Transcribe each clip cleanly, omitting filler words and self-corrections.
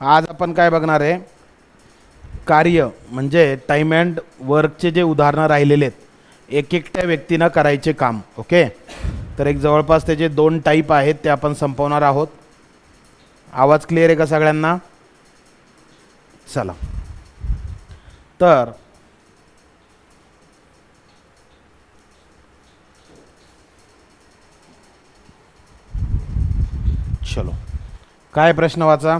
आज आपण काय बघणार आहे, कार्य म्हणजे टाईम अँड वर्कचे जे उदाहरणं राहिलेले आहेत एक एकट्या व्यक्तीनं करायचे काम. ओके, तर एक जवळपास त्याचे 2 टाईप आहेत ते आपण संपवणार आहोत. आवाज क्लिअर आहे का सगळ्यांना? चला तर चलो, काय प्रश्न वाचा.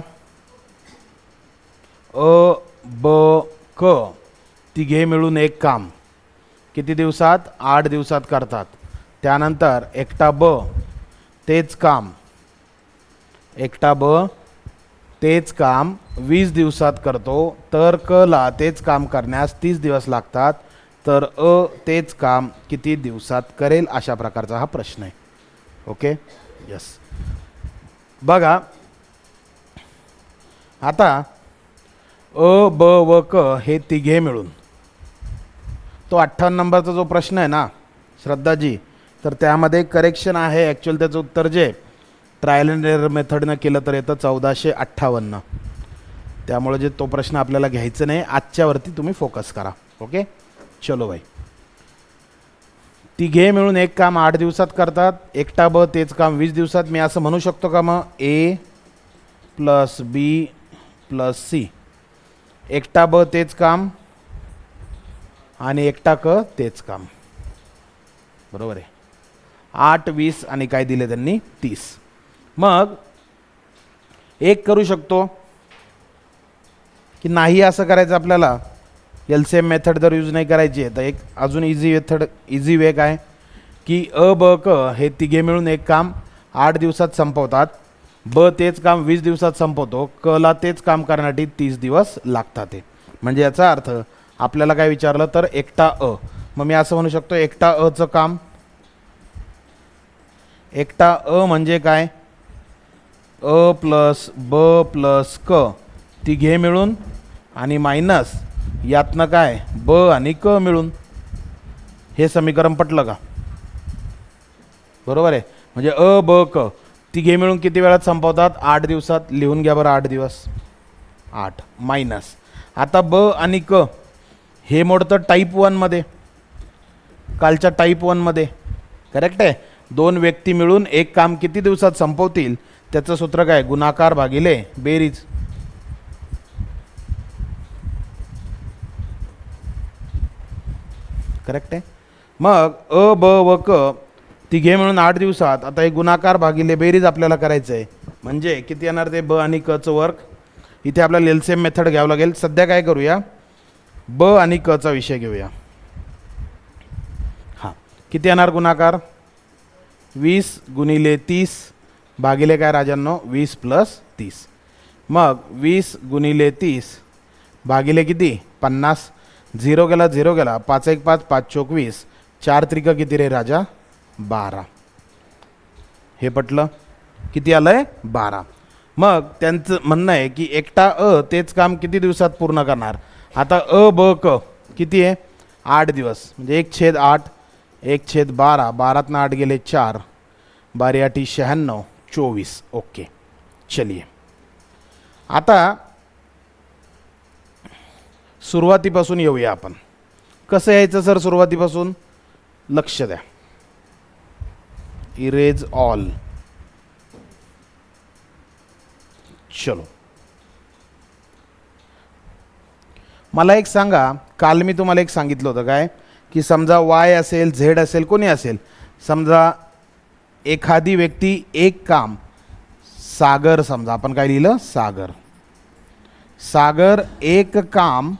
अ ब क तिघे मिळून एक काम किती दिवसात? 8 दिवसात करतात. त्यानंतर एकटा ब तेच काम, एकटा ब तेच काम 20 दिवसात करतो. तर क ला तेच काम करण्यास 30 दिवस लागतात. तर अ तेच काम किती दिवसात करेल? अशा प्रकारचा हा प्रश्न आहे. Okay, yes. बघा आता अ ब व क हे तिघे मिळून, तो 58 नंबरचा जो प्रश्न आहे ना श्रद्धाजी, तर त्यामध्ये करेक्शन आहे. ॲक्च्युअल त्याचं उत्तर जे ट्रायल अँड एरर मेथडनं केलं तर येतं 1458. त्यामुळे जे तो प्रश्न आपल्याला घ्यायचं नाही, आजच्यावरती तुम्ही फोकस करा. ओके, चलो भाई. तिघे मिळून एक काम 8 दिवसात करतात. एकटा ब तेच काम 20 दिवसात. मी असं म्हणू शकतो का मग ए प्लस बी प्लस सी, एकटा ब तेच काम आणि एकटा क तेच काम. बरोबर आहे. 8 20 आणि काय दिले त्यांनी? 30. मग एक करू शकतो की नाही असं करायचं आपल्याला, LCM मेथड जर यूज नाही करायची आहे तर एक अजून इझी वे काय की अ ब क हे तिघे मिळून एक काम 8 दिवसात संपवतात. ब तेच काम 20 दिवसात संपवतो. क ला तेच काम करण्यासाठी 30 दिवस लागतात. ते म्हणजे याचा अर्थ आपल्याला काय विचारलं तर एकटा अ, मग मी असं म्हणू शकतो एकटा अचं काम, एकटा अ म्हणजे काय? अ प्लस ब प्लस क तिघे मिळून आणि मायनस यातनं काय ब आणि क मिळून. हे समीकरण पटलं का? बरोबर आहे. म्हणजे अ ब क तिघे मिळून किती वेळात संपवतात? 8 दिवसात. लिहून घ्या बरं, 8 दिवस. 8 मायनस आता ब आणि क हे मोडतं टाईप 1 मध्ये, कालच्या टाईप 1 मध्ये. करेक्ट आहे. 2 व्यक्ती मिळून एक काम किती दिवसात संपवतील त्याचं सूत्र काय? गुणाकार भागिले बेरीज. करेक्ट आहे. मग अ ब व क तिघे मिळून 8 दिवसात. आता हे गुणाकार भागिले बेरीज आपल्याला करायचं आहे. म्हणजे किती येणार ते ब आणि क चं वर्क. इथे आपल्याला LCM मेथड घ्यावं लागेल. सध्या काय करूया, ब आणि क चा विषय घेऊया. हां, किती येणार गुणाकार? 20 गुणिले 30 भागिले काय राजांनो? 20 प्लस 30. मग 20 गुणिले 30 भागिले किती? 50. 0 गेला 0 गेला, 5 1 5 5 चोक 20, 4 त्रिक किती रे राजा? 12. हे पटलं? किती आलंय? 12. मग त्यांचं म्हणणं आहे की एकटा अ तेच काम किती दिवसात पूर्ण करणार? आता अ ब क किती आहे? 8 दिवस. म्हणजे 1/8 1/12, 12तनं 8 गेले 4, 12 8 96, 24. ओके, चलिए. आता सुरुवातीपासून येऊया आपण. कसं यायचं सर सुरुवातीपासून? लक्ष द्या. Erase all. चलो, मला एक सांगा, काल मी तुम्हाला एक सांगितलं होतं काय की समजा वाय असेल झेड असेल कोणी असेल, समजा एखादी व्यक्ती एक काम, सागर समजा, आपण काय लिहिलं? सागर. सागर एक काम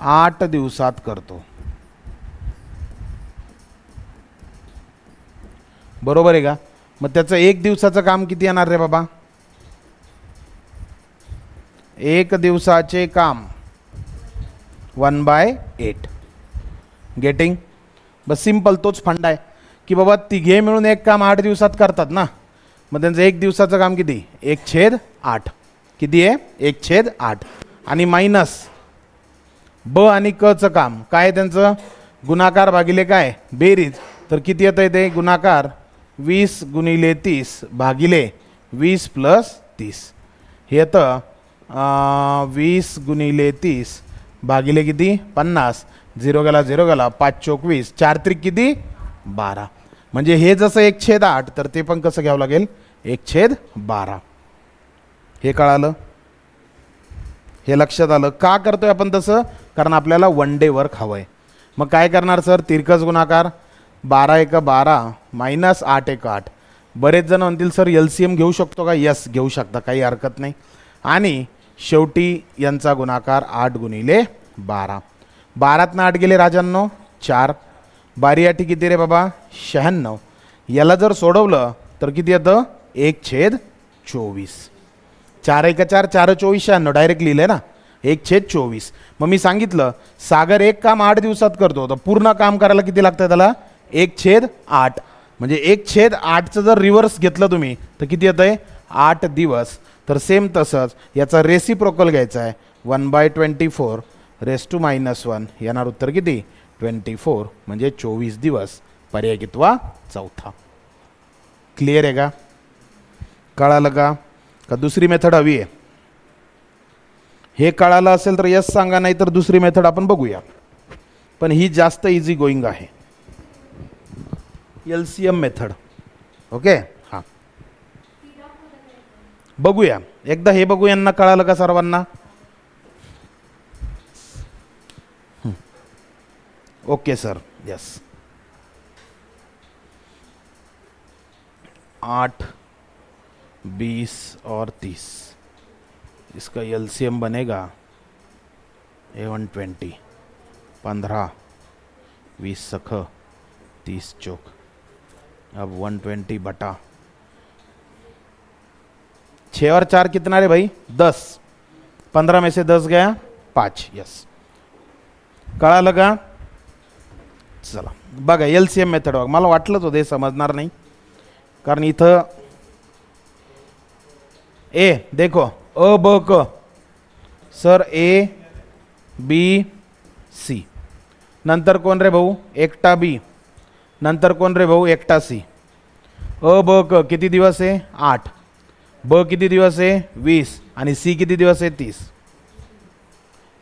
8 दिवसात करतो. बरोबर आहे का? मग त्याचं 1 दिवसाचं काम किती येणार रे बाबा? 1 दिवसाचे काम 1/8. गेटिंग? बस सिंपल तोच फंड आहे की बाबा तिघे मिळून एक काम 8 दिवसात करतात ना. मग त्यांचं 1 दिवसाचं काम किती? 1/8. किती आहे? 1/8. आणि मायनस ब आणि क चं काम काय? त्यांचं गुणाकार भागिले काय? बेरीज. तर किती येतं ते गुणाकार? 20 गुणिले 30 भागिले 20 प्लस 30. हे येतं 20 गुणिले 30 भागिले किती 50. 0 गेला 0 गेला 5 चोक 20. 4 त्रिक किती 12. म्हणजे हे जसं 1/8 तर ते पण कसं घ्यावं लागेल 1/12. हे कळालं, हे लक्षात आलं. का करतोय आपण तसं, कारण आपल्याला वन डे वर्क हवं आहे. मग काय करणार सर, तिरकस गुणाकार 12 एक 12 मायनस 8 एक 8. बरेच जण म्हणतील सर LCM घेऊ शकतो का. यस घेऊ शकता, काही हरकत नाही. आणि शेवटी यांचा गुणाकार 8 गुणिले 12. 12तनं 8 गेले राजांनो 4. 12 किती रे बाबा 96. याला जर सोडवलं तर किती येतं 1/24. 4 एक 4 4 24 96 डायरेक्ट लिहिलं ना 1/24. मग मी सांगितलं सागर एक काम 8 दिवसात करतो, तर पूर्ण काम करायला किती लागतं त्याला 1/8. म्हणजे 1/8चं जर रिव्हर्स घेतलं तुम्ही तर किती येतं आहे 8 दिवस. तर सेम तसंच याचा रेसिप्रोकल घ्यायचा आहे 1/24 रेस टू -1. येणार उत्तर किती 24 म्हणजे 24 दिवस. पर्याय कितवा चौथा. क्लिअर आहे का, कळालं का दुसरी मेथड हवी आहे. हे कळालं असेल तर यस सांगा, नाही तर दुसरी मेथड आपण बघूया. पण ही जास्त इझी गोईंग आहे, LCM मेथड. ओके हां बघूया एकदा, हे बघू यांना कळालं का सर्वांना. Okay sir yes. 8 20 और 30 इसका LCM बनेगा 120. 15 20 सख 30 चौक. अब 120 बटा 6 और 4 कितना रे भाई 10. 15 में से 10 गया 5. यस कळालं का. चला बघा LCM मेथड बघा. मला वाटलंच होतं हे समजणार नाही, कारण इथं ए देखो अ ब क सर A B C. नंतर कोण रे भाऊ एकटा B. नंतर कोण रे भाऊ एकटा C. अ ब क किती दिवस आहे 8. ब किती दिवस आहे 20 आणि C किती दिवस आहे 30.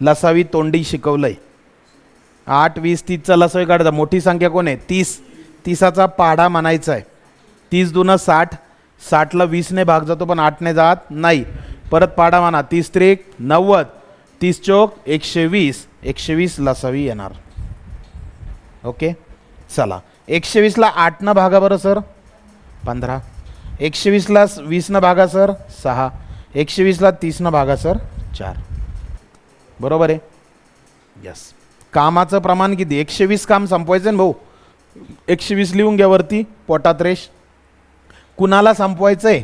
लसावी तोंडी शिकवलंय. 8 20 30चा लसावी काढायचा. मोठी संख्या कोण आहे 30. 30चा पाढा म्हणायचा आहे. 30 दून 60. 60ला 20ने भाग जातो पण 8ने जात नाही. परत पाढा म्हणा 30 त्रिक 90. 30 चौक 120. 120 लसावी येणार. ओके चला 120ला 8 भागा बरं सर 15. 120ला 20 भागा सर 6. 120ला 30 भागा सर 4. बरोबर आहे यस. कामाचं प्रमाण किती 120 काम संपवायचं ना भाऊ. 120 लिहून घ्या वरती पोटात रेष. कुणाला संपवायचंय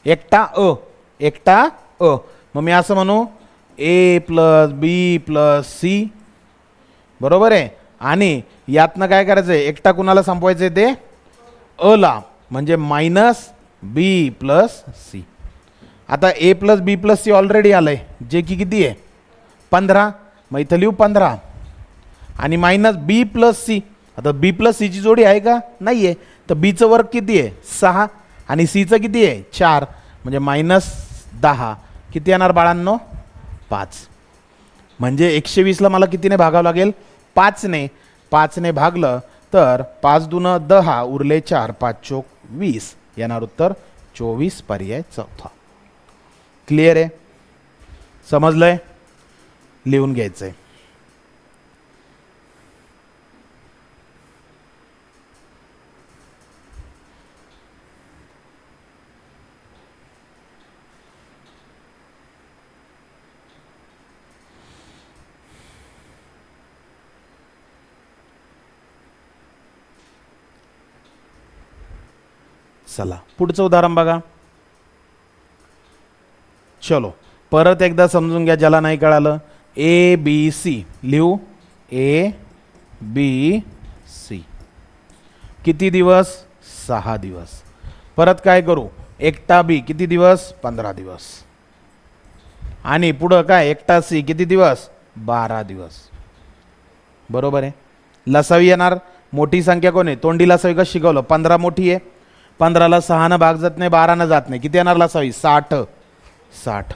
एकटा अ. एकटा अ. मग मी असं म्हणू A + B + C. बरोबर आहे. आणि यातनं काय करायचंय एकटा कुणाला संपवायचंय ते अ ला, म्हणजे -B + C. आता A + B + C ऑलरेडी आलंय जे की किती आहे 15. मग इथं लिहू 15 आणि -B + C. आता B + C ची जोडी आहे का नाही आहे, तर Bचं वर्ग किती आहे 6 आणि Cचं किती आहे 4. म्हणजे -10 किती येणार बाळांनो 5. म्हणजे 120ला मला कितीने भागावं लागेल 5ने. 5ने भागलं तर 5 दून 10 उरले 4. 5 चौक 20 येणार उत्तर 24. पर्याय चौथा. क्लिअर आहे, समजलंय. लिहून घ्यायचंय. चला पुढचं उदाहरण बघा. चलो परत एकदा समजून घ्या ज्याला नाही कळालं. ABC लिहू ABC. किती दिवस 6 दिवस. परत काय करू एकटा B किती दिवस 15 दिवस. आणि पुढं काय एकटा C किती दिवस 12 दिवस. बरोबर आहे. लसावी येणार. मोठी संख्या कोण आहे तोंडी लसावी का शिकवलं 15 मोठी आहे. 15ला 6 भाग जात नाही, 12 जात नाही, किती येणार लसावी? 60. 60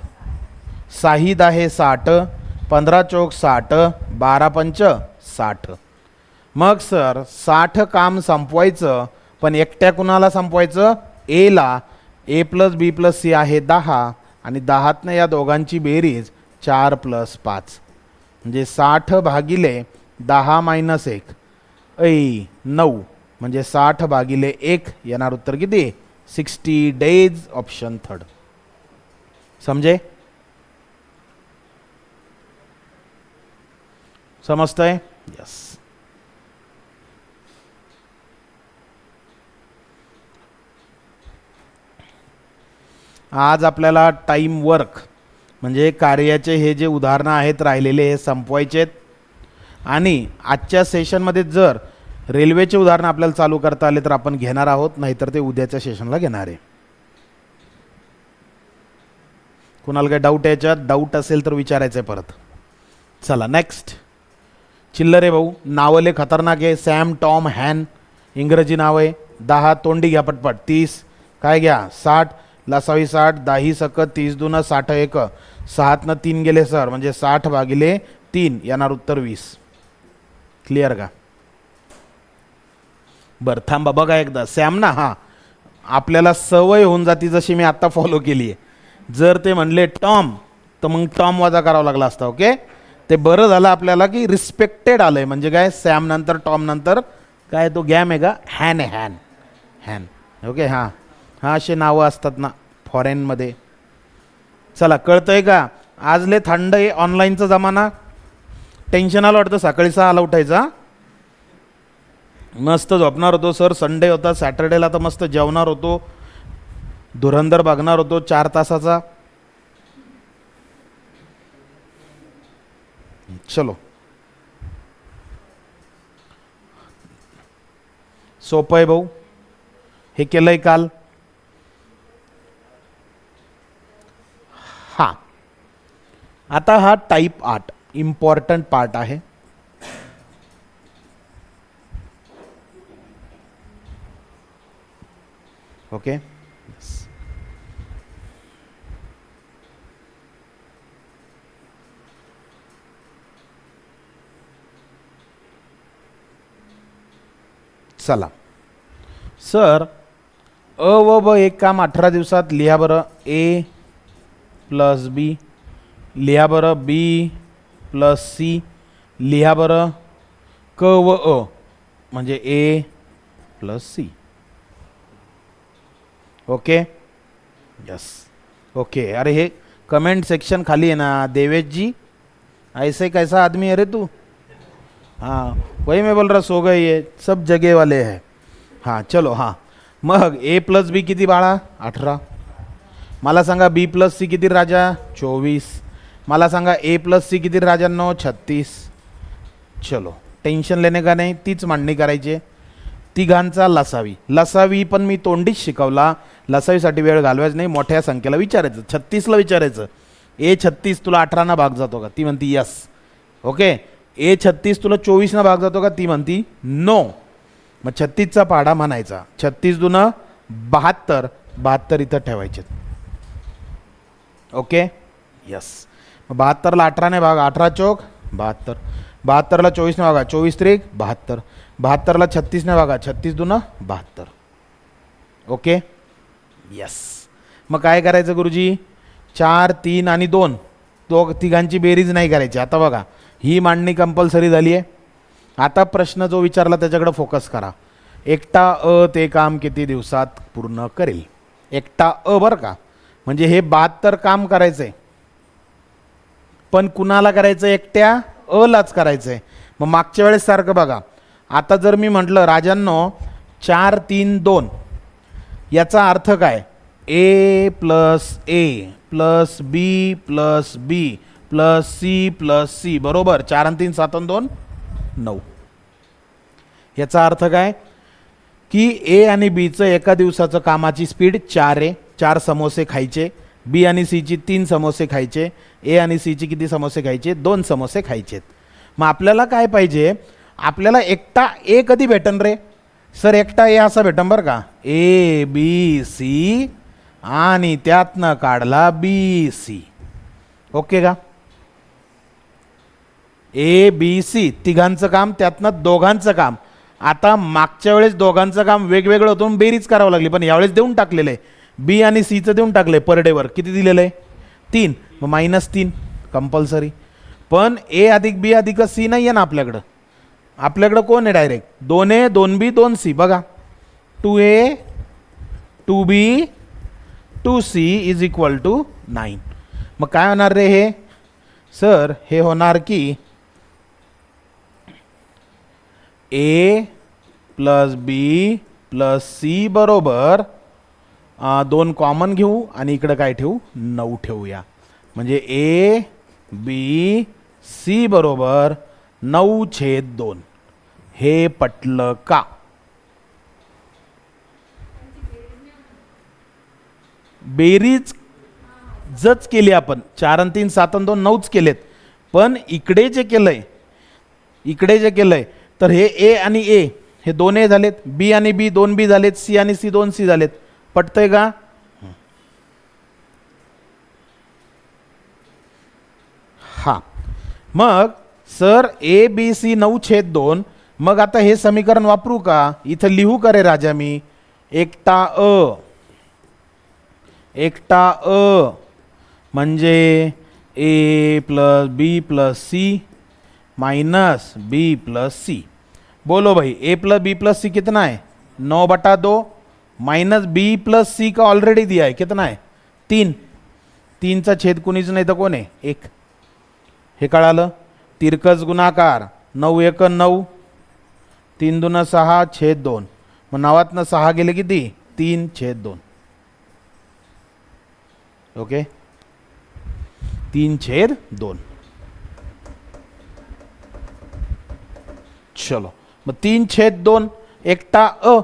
6 10 60, 15 चौक 60, 12 पंच 60. मग सर 60 काम संपवायचं, पण एकट्या कुणाला संपवायचं? एला. ए प्लस बी प्लस सी आहे 10 आणि 10तनं या दोघांची बेरीज 4 + 5 म्हणजे 60 भागिले 10 - 1 9 म्हणजे 60 भागिले 1 येणार उत्तर किती? 60 डेज. ऑप्शन 3. समजे? समजतंय? यस. आज आपल्याला टाईम वर्क म्हणजे कार्याचे हे जे उदाहरणं आहेत राहिलेले हे संपवायचे आहेत. आणि आजच्या सेशनमध्ये जर रेल्वेचे उदाहरणं आपल्याला चालू करता आले तर आपण घेणार आहोत, नाहीतर ते उद्याच्या सेशनला घेणार आहे. कुणाला काही डाऊट याच्यात? डाऊट असेल तर विचारायचं आहे परत. चला नेक्स्ट. चिल्लरे भाऊ, नावं लय खतरनाक आहे. सॅम, टॉम, हॅन इंग्रजी नाव आहे. 10 तोंडी घ्या पटपट. 30 काय घ्या? 60 लसावी 60, 10 सकत 30 दून 60 एक, 6तनं 3 गेले सर म्हणजे 60 भागिले 3 येणार उत्तर 20. क्लिअर का? बरं थांबा बघा एकदा. सॅम ना, हां आपल्याला सवय होऊन जाती जशी मी आत्ता फॉलो केली आहे. जर ते म्हणले टॉम तर मग टॉम वजा करावा लागला असता. ओके, ते बरं झालं आपल्याला की रिस्पेक्टेड आलं आहे. म्हणजे काय? सॅम नंतर टॉम नंतर काय तो गॅम आहे का? हॅन आहे. हॅन हॅन. ओके, हां हां असे नावं असतात ना फॉरेनमध्ये. चला कळतंय का? आज लय थंड आहे, ऑनलाईनचा जमाना. टेन्शन आलं वाटतं सकाळी 6ला उठायचा. मस्त झोपणार होतो सर, संडे होता. सॅटर्डेला तर मस्त जेवणार होतो, धुरंधर बघणार होतो 4 तासाचा. चलो सोपं आहे भाऊ, हे केलंय काल. हा आता हा टाईप 8 इम्पॉर्टंट पार्ट आहे. ओके, चला सर अ व ब एक काम 18 दिवसात लिहा बरं. ए प्लस बी लिहा बरं. बी प्लस सी लिहा बरं. क व अ म्हणजे A plus C. Okay yes. Okay, अरे हे कमेंट सेक्शन खाली है ना देवेश जी, ऐसे कैसा आदमी है रे तू? हाँ वही मैं बोल रहा, सो गए ये सब जगह वाले हैं. हाँ चलो. हाँ मग ए प्लस बी किती बाळा? 18. मला सांगा बी प्लस सी किती राजा? 24. मला सांगा ए प्लस सी किती राजांनो? 36. चलो टेन्शन लेने का नाही, तीच मांडणी करायची. तिघांचा लसावी. लसावी पण मी तोंडीच शिकवला, लसावीसाठी वेळ घालवायचा नाही. मोठ्या संख्येला विचारायचं. 36ला विचारायचं ए 36 तुला 18 भाग जातो का? ती म्हणती यस. ओके, ए 36 तुला 24 भाग जातो का? ती म्हणती नो. मग 36चा पाढा म्हणायचा. 36 दून 72, 72 इथं ठेवायचे. Okay yes. मग 72ला 18 भाग, 18 चौक 72, 72ला 24 भागा, 24 त्रिक 72, 72ला 36 भागा, 36 दून 72. Okay yes. मग काय करायचं गुरुजी? 4 3 आणि 2 तिघांची बेरीज नाही करायची. आता बघा ही मांडणी कंपल्सरी झाली आहे. आता प्रश्न जो विचारला त्याच्याकडे फोकस करा. एकटा अ ते काम किती दिवसात पूर्ण करेल? एकटा अ बरं का, म्हणजे हे 72 काम करायचं आहे, पण कुणाला करायचं? एकट्या अ लाच करायचं आहे. मग मागच्या वेळेस सारखं बघा. आता जर मी म्हटलं राजांनो 4 3 2 याचा अर्थ काय? ए प्लस ए प्लस बी प्लस बी प्लस सी प्लस सी बरोबर. 4 आणि 3 7 आणि 2 9. याचा अर्थ काय? की ए आणि बीचं एका दिवसाचं कामाची स्पीड 4 आहे. 4 समोसे खायचे. बी आणि सीची 3 समोसे खायचे. ए आणि सीची किती समोसे खायचे? 2 समोसे खायचेत. मग आपल्याला काय पाहिजे? आपल्याला एकटा ए कधी भेटन रे? सर एकटा ए असा भेटन बरं का, ए बी सी आणि त्यातनं काढला बी सी. ओके का? ए बी सी तिघांचं काम, त्यातनं दोघांचं काम. आता मागच्या वेळेस दोघांचं काम वेगवेगळं होतं, बेरीज करावं लागली, पण यावेळेस देऊन टाकलेलं आहे. बी आणि सीचं देऊन टाकलं आहे पर डेवर. किती दिलेलं आहे? 3. मग -3 कंपल्सरी. पण ए अधिक बी अधिक सी नाही आहे ना आपल्याकडं. आपल्याकडं कोण आहे? Direct 2A 2B 2C. बघा 2A 2B 2C is equal to 9. मग काय होणार रे हे? सर हे होणार की ए प्लस बी प्लस सी बरोबर 2 कॉमन घेऊ आणि इकडं काय ठेवू? 9 ठेवूया. म्हणजे ए बी सी बरोबर 9/2. हे पटलं का? बेरीज जच केली आपण. 4 आणि 3 7 आणि 2 9च केलेत. पण इकडे जे केलंय तर हे ए आणि ए हे 2A झालेत, बी आणि बी 2B झालेत, सी आणि सी 2C झालेत. पटतंय का? हा. मग सर ए बी सी 9/2. मग आता हे समीकरण वापरू का? इथं लिहू का रे राजा मी? एकटा अ म्हणजे A plus B plus C minus B plus C. बोलो भाई, ए प्लस बी प्लस सी कितना है? 9/2 माइनस बी प्लस सी का ऑलरेडी दिया है. कितना है? 3. 3चा छेद कुणीच नाही तर कोण आहे? 1. हे कळालं? तिरकस गुणाकार 9 1 9, 3 2 6/2. मग 9तनं 6 गेले किती? 3/2. ओके, 3/2. चलो, मग 3/2 एकटा अ.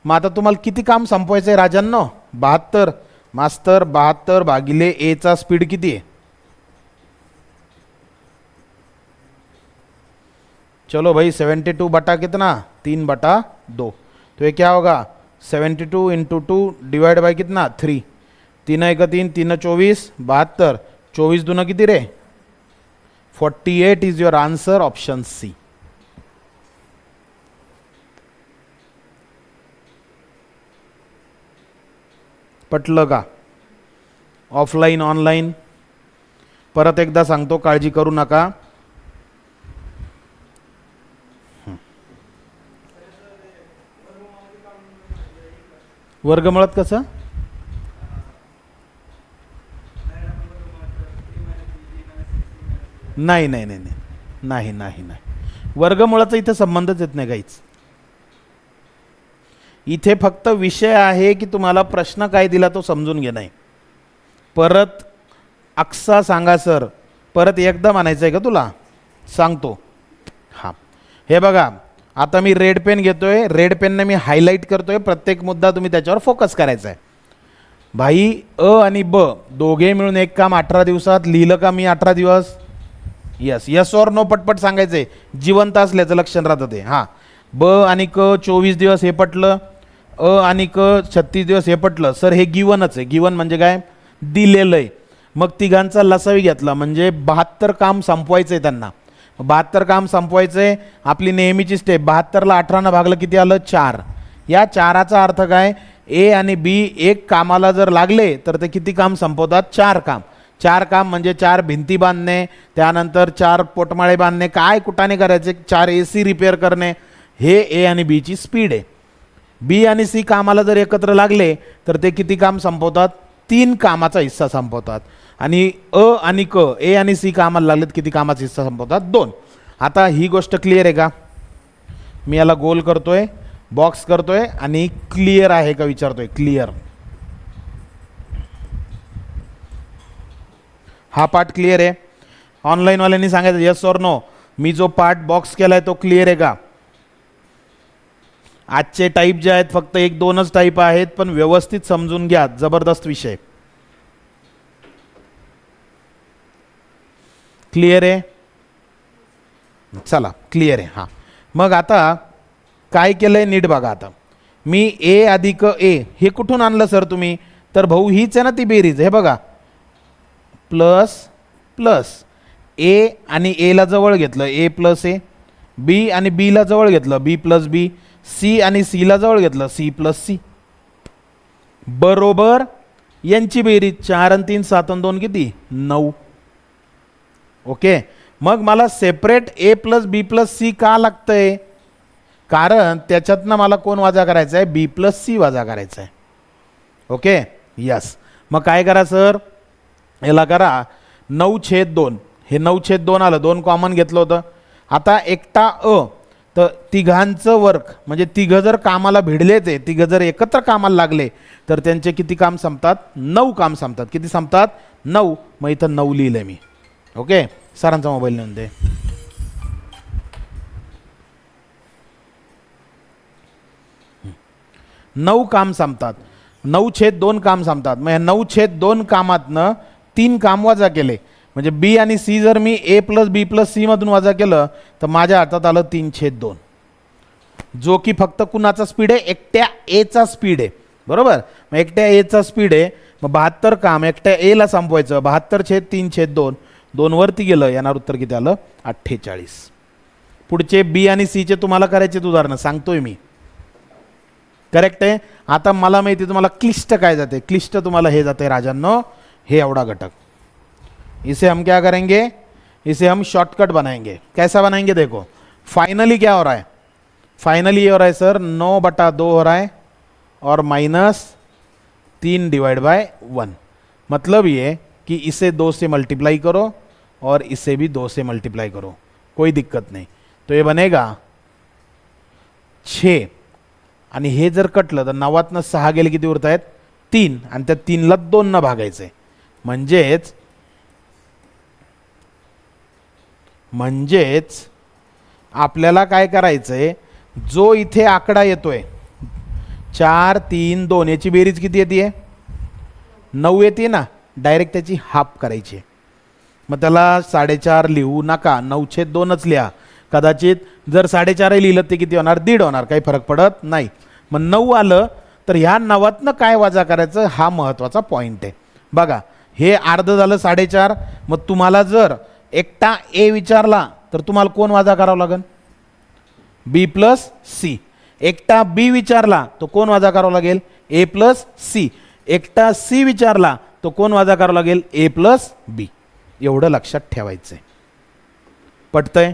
मग आता तुम्हाला किती काम संपवायचं आहे राजांनो? 72. मास्तर 72 भागिले ए चा स्पीड किती आहे? चलो भाई 72 बटा कितना? 3/2. तो ये क्या होगा? 72 इंटू 2 डिवाइड बाय कितना? 3. 3 1 3 3 24 72. 24 दूना किती रे? 48 is your answer. Option C. पटलं का? ऑफलाईन ऑनलाईन परत एकदा सांगतो, काळजी करू नका. वर्गमुळात कसं? नाही नाही नाही नाही नाही नाही, वर्गमुळाचा इथे संबंधच येत नाही काहीच. इथे फक्त विषय आहे की तुम्हाला प्रश्न काय दिला तो समजून घेणं आहे. परत अक्सा सांगा सर, परत एकदा म्हणायचं आहे का तुला? सांगतो. हां, हे बघा, आता मी रेड पेन घेतोय, रेड पेनने मी हायलाईट करतोय. प्रत्येक मुद्दा तुम्ही त्याच्यावर फोकस करायचा आहे. भाई अ आणि ब दोघे मिळून एक काम 18 दिवसात लिहिलं का मी? 18 दिवस. यस यस और नो पटपट सांगायचंय, जिवंत असल्याचं लक्षण राहतं ते. हां, ब आणि क 24 दिवस हे पटलं, अ आणि क 36 दिवस हे पटलं. सर हे गिवनच आहे. गिवन म्हणजे काय? दिलेलं आहे. मग तिघांचा लसावी घेतला म्हणजे 72 काम संपवायचं आहे त्यांना. 72 काम संपवायचं आहे. आपली नेहमीची स्टेप, 72ला 18 भागलं किती आलं? 4. या 4चा अर्थ काय? ए आणि बी एक कामाला जर लागले तर ते किती काम संपवतात? 4 काम. 4 काम म्हणजे 4 भिंती बांधणे, त्यानंतर 4 पोटमाळे बांधणे, काय कुठाने करायचे, 4 AC रिपेअर करणे. हे ए आणि बीची स्पीड आहे. बी आणि सी कामाला जर एकत्र लागले तर ते किती काम संपवतात? 3 कामाचा हिस्सा संपवतात. आणि अ आणि क ए आणि सी कामाला लागलेत किती कामाचा हिस्सा संपवतात? 2. आता ही गोष्ट क्लिअर आहे का? मी याला गोल करतोय, बॉक्स करतोय आणि क्लिअर आहे का विचारतोय. क्लिअर. हा पार्ट क्लिअर आहे. ऑनलाईनवाल्यांनी सांगायचं येस और नो. मी जो पार्ट बॉक्स केलाय तो क्लिअर आहे का? आजचे टाईप जे आहेत फक्त 1-2च टाईप आहेत, पण व्यवस्थित समजून घ्या. जबरदस्त विषय. क्लिअर आहे? चला क्लिअर आहे. हां, मग आता काय केलंय नीट बघा. आता मी ए अधिक ए हे कुठून आणलं सर तुम्ही? तर भाऊ हीच आहे ना ती बेरीज. हे बघा, प्लस प्लस ए आणि एला जवळ घेतलं ए प्लस ए, बी आणि बीला जवळ घेतलं बी प्लस बी, सी आणि सीला जवळ घेतलं सी प्लस सी, बरोबर यांची बेरीज 4 आणि 3 7 आणि 2 किती 9. ओके, मग मला सेपरेट ए प्लस बी प्लस सी का लागतंय? कारण त्याच्यातनं मला कोण वजा करायचं आहे? बी प्लस सी वजा करायचं आहे. Okay yes. मग काय करा सर, याला करा 9/2. हे 9/2 आलं, 2 कॉमन घेतलं होतं. आता एकटा अ, तर तिघांचं वर्क म्हणजे तिघं जर कामाला भिडले, ते तिघं जर एकत्र कामाला लागले तर त्यांचे किती काम संपतात? 9 काम संपतात. किती संपतात? 9. मग इथं 9 लिहिलं मी. ओके, सरांचा मोबाईल नेऊन दे. नऊ काम संपतात, 9/2 काम संपतात. मग या 9/2 कामातनं 3 काम वजा केले, म्हणजे बी आणि सी जर मी ए प्लस बी प्लस सी मधून वजा केलं तर माझ्या हातात आलं 3/2, जो की फक्त कुणाचा स्पीड आहे? एकट्या एचा स्पीड आहे. बरोबर, मग एकट्या एचा स्पीड आहे. मग 72 काम एकट्या एला संपवायचं. 72/3/2, 2 वरती गेलं, येणार उत्तर किती आलं? 48. पुढचे बी आणि सीचे तुम्हाला करायचे उदाहरणं सांगतोय मी. करेक्ट आहे. आता मला माहिती तुम्हाला क्लिष्ट काय जाते. क्लिष्ट तुम्हाला हे जाते राजांनो, हे एवढा घटक. इसे हम क्या करेंगे? इसे हम शॉर्टकट बनाएंगे. कैसा बनाएंगे? देखो फाइनली क्या हो रहा है? फाइनली ये हो रहा है सर 9/2 हो रहा है और -3/1. मतलब ये कि इसे 2 से मल्टीप्लाई करो और इसे भी 2 से मल्टीप्लाई करो, कोई दिक्कत नहीं. तो ये बनेगा 6. आणि हे जर कटलं तर 9तनं 6 गेले किती उरत आहेत? 3. आणि त्या 3ला 2 न भागायचे. म्हणजेच आपल्याला काय करायचंय, जो इथे आकडा येतोय 4 3 2 याची बेरीज किती येते? 9 येते ना. डायरेक्ट त्याची हाफ करायची. मग त्याला 4.5 लिहू नका, 9/2च लिहा. कदाचित जर 4.5 लिहिलं ते किती होणार? 1.5 होणार. काही फरक पडत नाही. मग 9 आलं तर ह्या 9तनं काय वजा करायचं हा महत्त्वाचा पॉईंट आहे. बघा, हे अर्ध झालं 4.5. मग तुम्हाला जर एकटा ए विचारला तर तुम्हाला कोण वजा करावं लागेल? बी प्लस सी. एकटा बी विचारला तो कोण वजा करावं लागेल? ए प्लस सी. एकटा सी विचारला तो कोण वजा करावं लागेल? ए प्लस बी. एवढं लक्षात ठेवायचंय. पटतंय?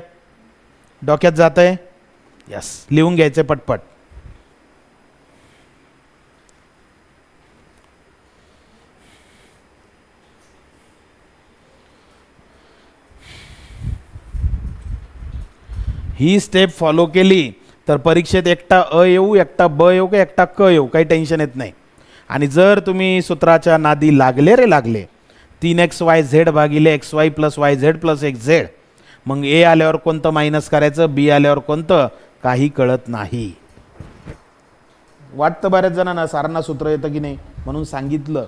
डोक्यात जातंय? यस, लिहून घ्यायचं पटपट. ही स्टेप फॉलो केली तर परीक्षेत एकटा अ येऊ, एकटा ब येऊ का एकटा क येऊ, काही टेन्शन येत नाही. आणि जर तुम्ही सूत्राच्या नादी लागले 3xyz भागिले xy plus yz plus xz, मग ए आल्यावर कोणतं मायनस करायचं, बी आल्यावर कोणतं, काही कळत नाही. वाटतं बऱ्याच जणांना सारांना सूत्र येतं की नाही म्हणून सांगितलं.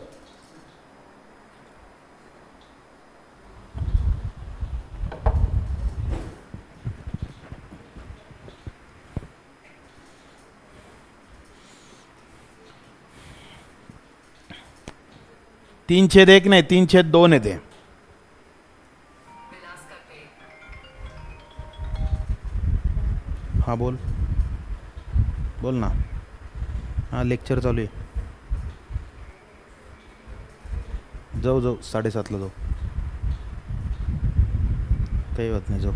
तीन छेद एक नाही 3/2 येते. हा बोल ना. हा लेक्चर चालू आहे. जाऊ 7:30ला जाऊ. काही होत नाही, जाऊ.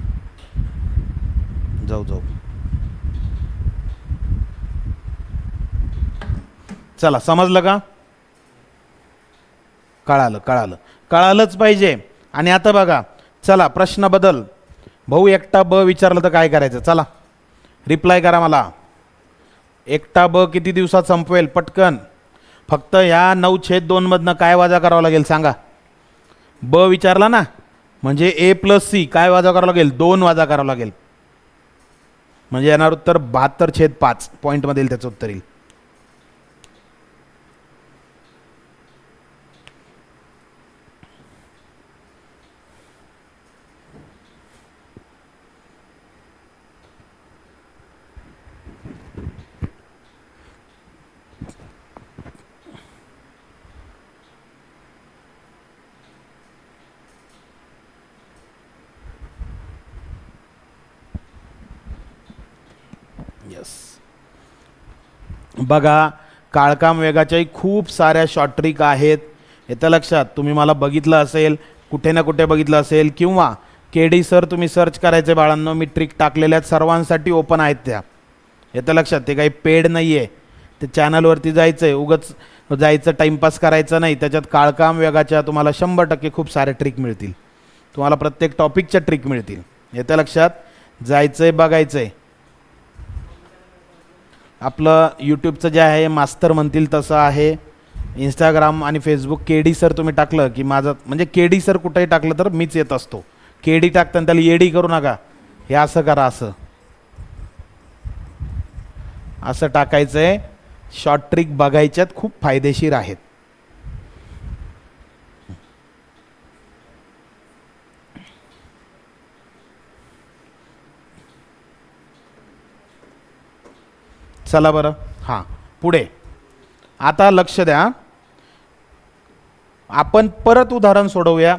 चला, समजलं का? कळालंच पाहिजे. आणि आता बघा, चला प्रश्न बदल. भाऊ एकटा ब विचारलं तर काय करायचं? चला रिप्लाय करा मला. एकटा ब किती दिवसात संपवेल? पटकन. फक्त ह्या 9/2 मधनं काय वजा करावं लागेल सांगा? ब विचारला ना, म्हणजे ए प्लस सी काय वजा करावं लागेल? 2 वजा करावं लागेल. म्हणजे येणार उत्तर 72/5. पॉईंटमध्ये येईल त्याचं उत्तर येईल. यस. बघा काळकाम वेगाच्याही खूप साऱ्या शॉर्ट ट्रिक आहेत. येतं लक्षात. तुम्ही मला बघितलं असेल, कुठे ना कुठे बघितलं असेल, किंवा KD सर तुम्ही सर्च करायचे बाळांनो, मी ट्रिक टाकलेल्या सर्वांसाठी ओपन आहेत त्या. येतं लक्षात. ते काही पेड नाही आहे. ते चॅनलवरती जायचं आहे, उगाच जायचं टाईमपास करायचं नाही. त्याच्यात काळकाम वेगाच्या तुम्हाला 100% खूप साऱ्या ट्रिक मिळतील. तुम्हाला प्रत्येक टॉपिकच्या ट्रिक मिळतील. येतं लक्षात. जायचं आहे, बघायचं आहे. आपलं यूट्यूबचं जे आहे मास्तर म्हणतील तसं आहे. इंस्टाग्राम आणि फेसबुक KD सर तुम्ही टाकलं की माझं, म्हणजे KD सर कुठेही टाकलं तर मीच येत असतो. KD टाकताना त्याला येडी करू नका. हे असं करा, असं टाकायचं आहे. शॉर्ट ट्रिक बघायच्यात, खूप फायदेशीर आहेत. चला बरं. हां, पुढे आता लक्ष द्या. आपण परत उदाहरण सोडवूया.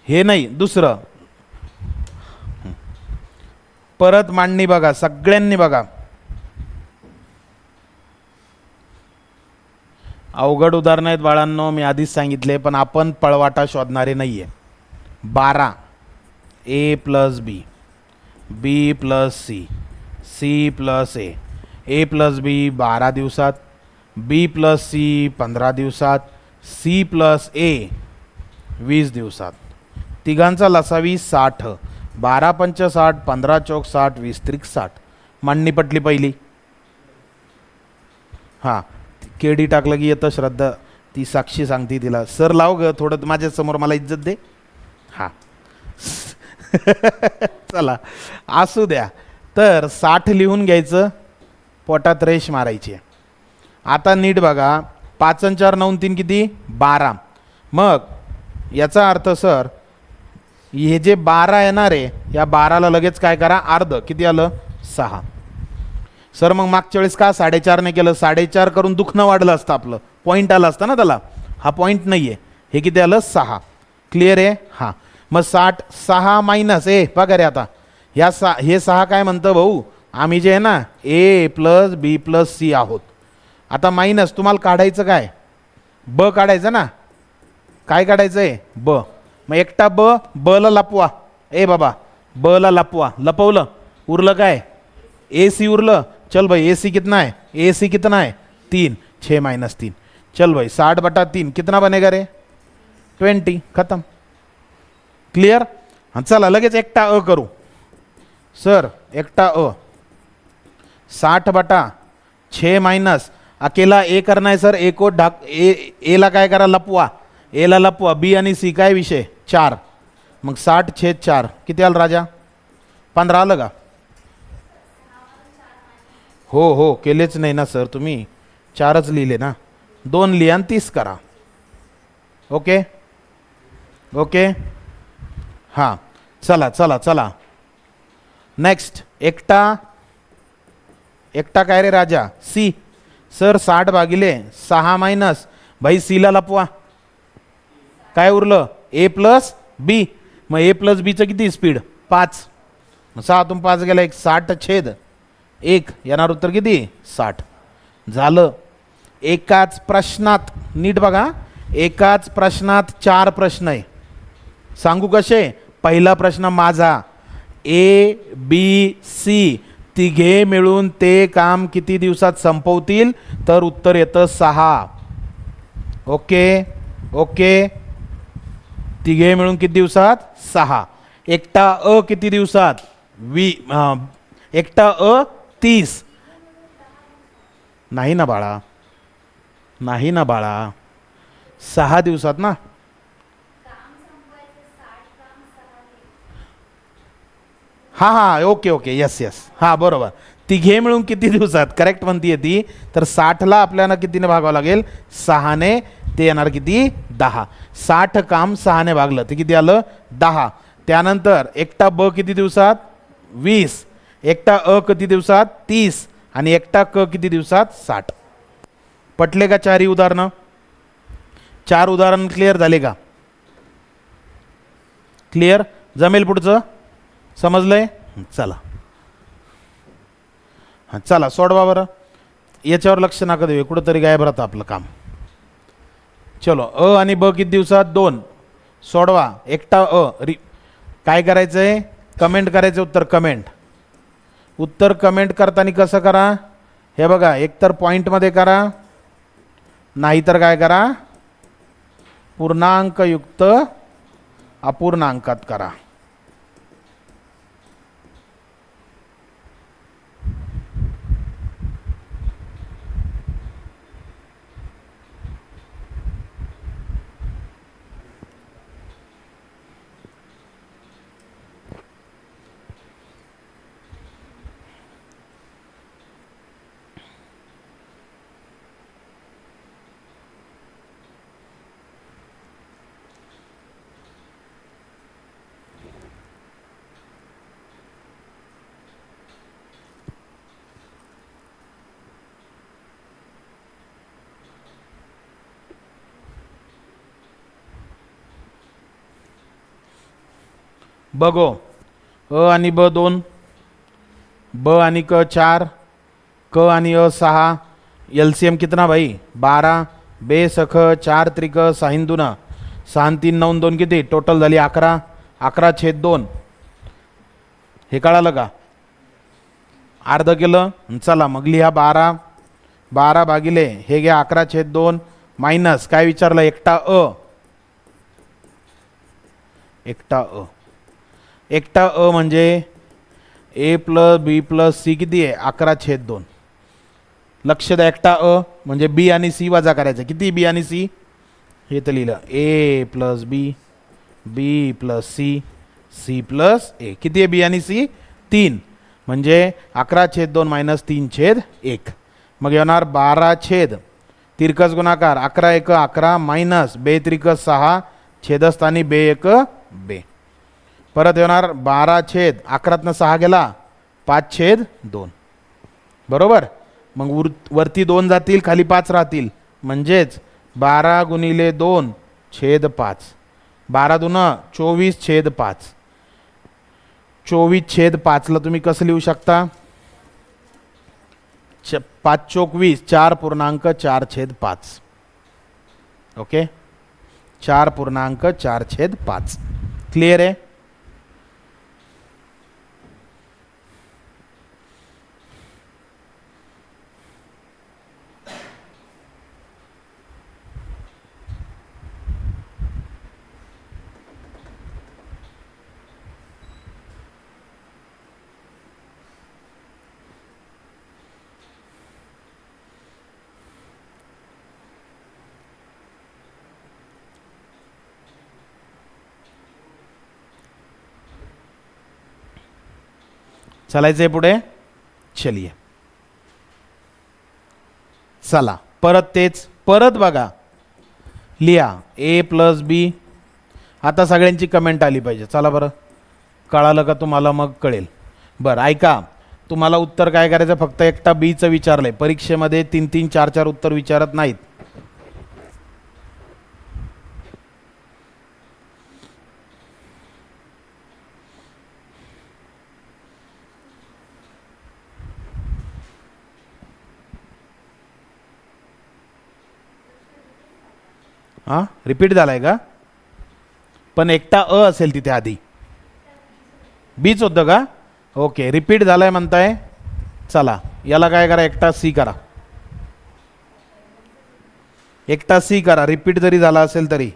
हे नाही, दुसरं. परत मांडणी बघा, सगळ्यांनी बघा. अवघड उदाहरण आहेत बाळांनो, मी आधीच सांगितले, पण आपण पळवाटा शोधणारे नाही आहे. 12 A + B, B + C, C + A, A + B 12 दिवसात, B + C 15 दिवसात, C + A 20 दिवसात. तिघांचा लसा 20, 60. 12 × 5 = 60, 15 × 4 = 60, 20 × 3 = 60. मांडणी पटली पहिली. हां, KD टाकलं की येतं श्रद्धा. ती साक्षी सांगते तिला, सर लाव ग थोडं माझ्यासमोर, मला इज्जत दे. हां चला असू द्या. तर 60 लिहून घ्यायचं, पोटात रेष मारायची. आता नीट बघा. 5 × 4 = 9, 3 किती? 12. मग याचा अर्थ सर, हे जे 12 येणार आहे, या 12ला लगेच काय करा, अर्ध. किती आलं? 6. सर मग मागच्या वेळेस का 4.5 केलं? 4.5 करून दुखणं वाढलं असतं, आपलं पॉईंट आला असता ना त्याला. हा पॉईंट नाही आहे. हे किती आलं? 6. क्लिअर आहे. हां, मग 60 6 मायनस ए बघा रे. आता ह्या हे 6 काय म्हणतं भाऊ, आम्ही जे आहे ना A + B + C आहोत. आता मायनस तुम्हाला काढायचं काय? ब काढायचं ना. काय काढायचं आहे? ब. मग एकटा ब ला लपवा. ए बाबा, ब ला लपवा. लपवलं, उरलं काय? AC उरलं. चल भाई, AC कितना है? AC कितना है? 3. 6 - 3. चल भाई, 60/3 कितना बनेगा रे? 20. खत्म. क्लियर. हाँ, चला लगेच एकटा अ करू. सर एकटा अ 60/6 - अकेला ए करना है सर. ए को ढाक, ए ला काय करा? लपवा. ए ला लपवा. B आणि C काय विषय? 4. मग 60/4 किती आलं राजा? 15 आलं का? हो केलेच नाही ना सर तुम्ही. 4च लिहिले ना. 2 लिहा आणि 30 करा. Okay okay. हां, चला चला चला. नेक्स्ट एकटा काय रे राजा? C. सर 60/6 भाई C ला लपवा. काय उरलं? A + B. मग A + B चं किती स्पीड? 5. मग 6तून 5 गेला 1. 60/1 येणार उत्तर किती? 60. झालं. एकाच प्रश्नात नीट बघा. एकाच प्रश्नात 4 प्रश्न आहे. सांगू कसे? पहिला प्रश्न माझा, A B C तिघे मिळून ते काम किती दिवसात संपवतील? तर उत्तर येतं 6. Okay okay. तिघे मिळून किती दिवसात? 6. एकटा अ किती दिवसात? एकटा अ 30. नाही ना बाळा, नाही ना बाळा. 6 दिवसात ना. हां हां, ओके ओके, यस यस, हां बरोबर. तिघे मिळून किती दिवसात, करेक्ट म्हणतीये ती. तर 60ला आपल्याला कितीने भागावं लागेल? 6ने. ते येणार किती? 10. 60 काम 6ने भागलं ते किती आलं? 10. त्यानंतर एकटा ब किती दिवसात? 20. एकटा अ किती दिवसात? 30. आणि एकटा क किती दिवसात? 60. पटले का 4ही उदाहरणं? 4 उदाहरण क्लिअर झाले का? क्लिअर. जमेल पुढचं? समजलंय? चला हां चला सोडवा बरं. याच्यावर लक्ष नका देऊ, कुठंतरी गायब राहतं आपलं काम. चलो अ आणि ब किती दिवसात 2. सोडवा. एकटा काय करायचं आहे, कमेंट करायचं उत्तर. उत्तर कमेंट करताना कसं करा, हे बघा, एकतर पॉईंटमध्ये करा, नाहीतर काय करा, पूर्णांकयुक्त अपूर्णांकात करा. बघो, अ आणि ब 2, ब आणि क 4, क आणि अ 6. एलसीएम कितना भाई 12. बे सख 4 त्रिक 6 दूना 6 3 9 2 किती, टोटल झाली 11. 11/2. हे कळालं का? अर्ध केलं. चला मग लिहा 12 भागिले हे घ्या 11/2 मायनस काय विचारलं, एकटा अ. एकटा अ म्हणजे A plus B plus C किती आहे 11/2. लक्ष द्या, एकटा अ म्हणजे बी आणि सी वजा करायचं. किती बी आणि सी, हे तर लिहिलं ए प्लस बी, बी प्लस सी, सी प्लस ए. किती आहे बी आणि सी 3, म्हणजे 11/2 मायनस 3/1. मग येणार 12 तिरकस गुणाकार 11 1 11 मायनस बे त्रिक 6 छेदस्थानी बे 1 बे. परत येणार 12/11 6 गेला 5/2. बरोबर. मग वरती 2 जातील, खाली 5 राहतील, म्हणजेच 12 गुणिले 2/5. 12 दूना 24/5. 24/5 ला तुम्ही कसं लिहू शकता, 5 चोक 20, 4.4/5. ओके, 4.4/5. क्लिअर आहे. चालायचंय पुढे. चलिए चला परत बघा, लिहा ए प्लस बी. आता सगळ्यांची कमेंट आली पाहिजे. चला बरं, कळालं का तुम्हाला? मग कळेल. बरं ऐका, तुम्हाला उत्तर काय करायचं, फक्त एकटा बीचं विचारलंय. परीक्षेमध्ये 3 3 4 4 उत्तर विचारत नाहीत. हां रिपीट झालाय का? पण एकटा अ असेल तिथे आधी. बीच होतं का? ओके, रिपीट झालाय म्हणताय. चला याला काय करा, एकटा सी करा. एकटा सी करा, रिपीट जरी झाला असेल तरी.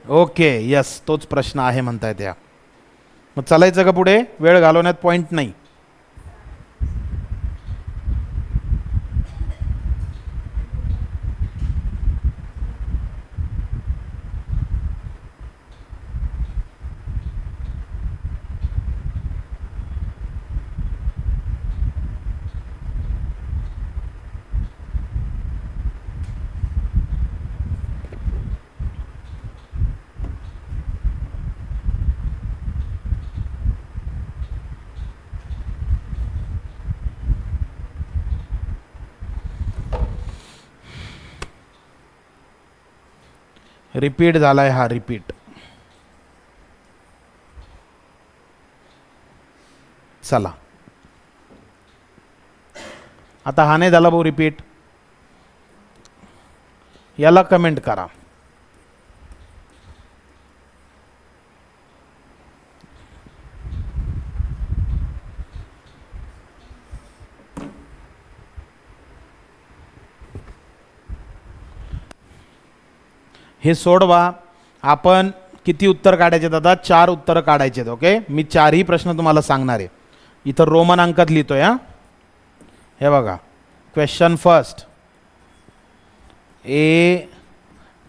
ओके यस, तोच प्रश्न आहे म्हणताय त्या. मग चालायचं का पुढे? वेळ घालवण्यात पॉईंट नाही. रिपीट झालाय हा, रिपीट. चला आता हा नाही झाला भाऊ रिपीट, याला कमेंट करा. हे सोडवा. आपण किती उत्तर काढायचे दादा? 4 उत्तर काढायचे. ओके, मी 4ही प्रश्न तुम्हाला सांगणार आहे. इथं रोमन अंकात लिहितोय हा. हे बघा, क्वेश्चन फर्स्ट, ए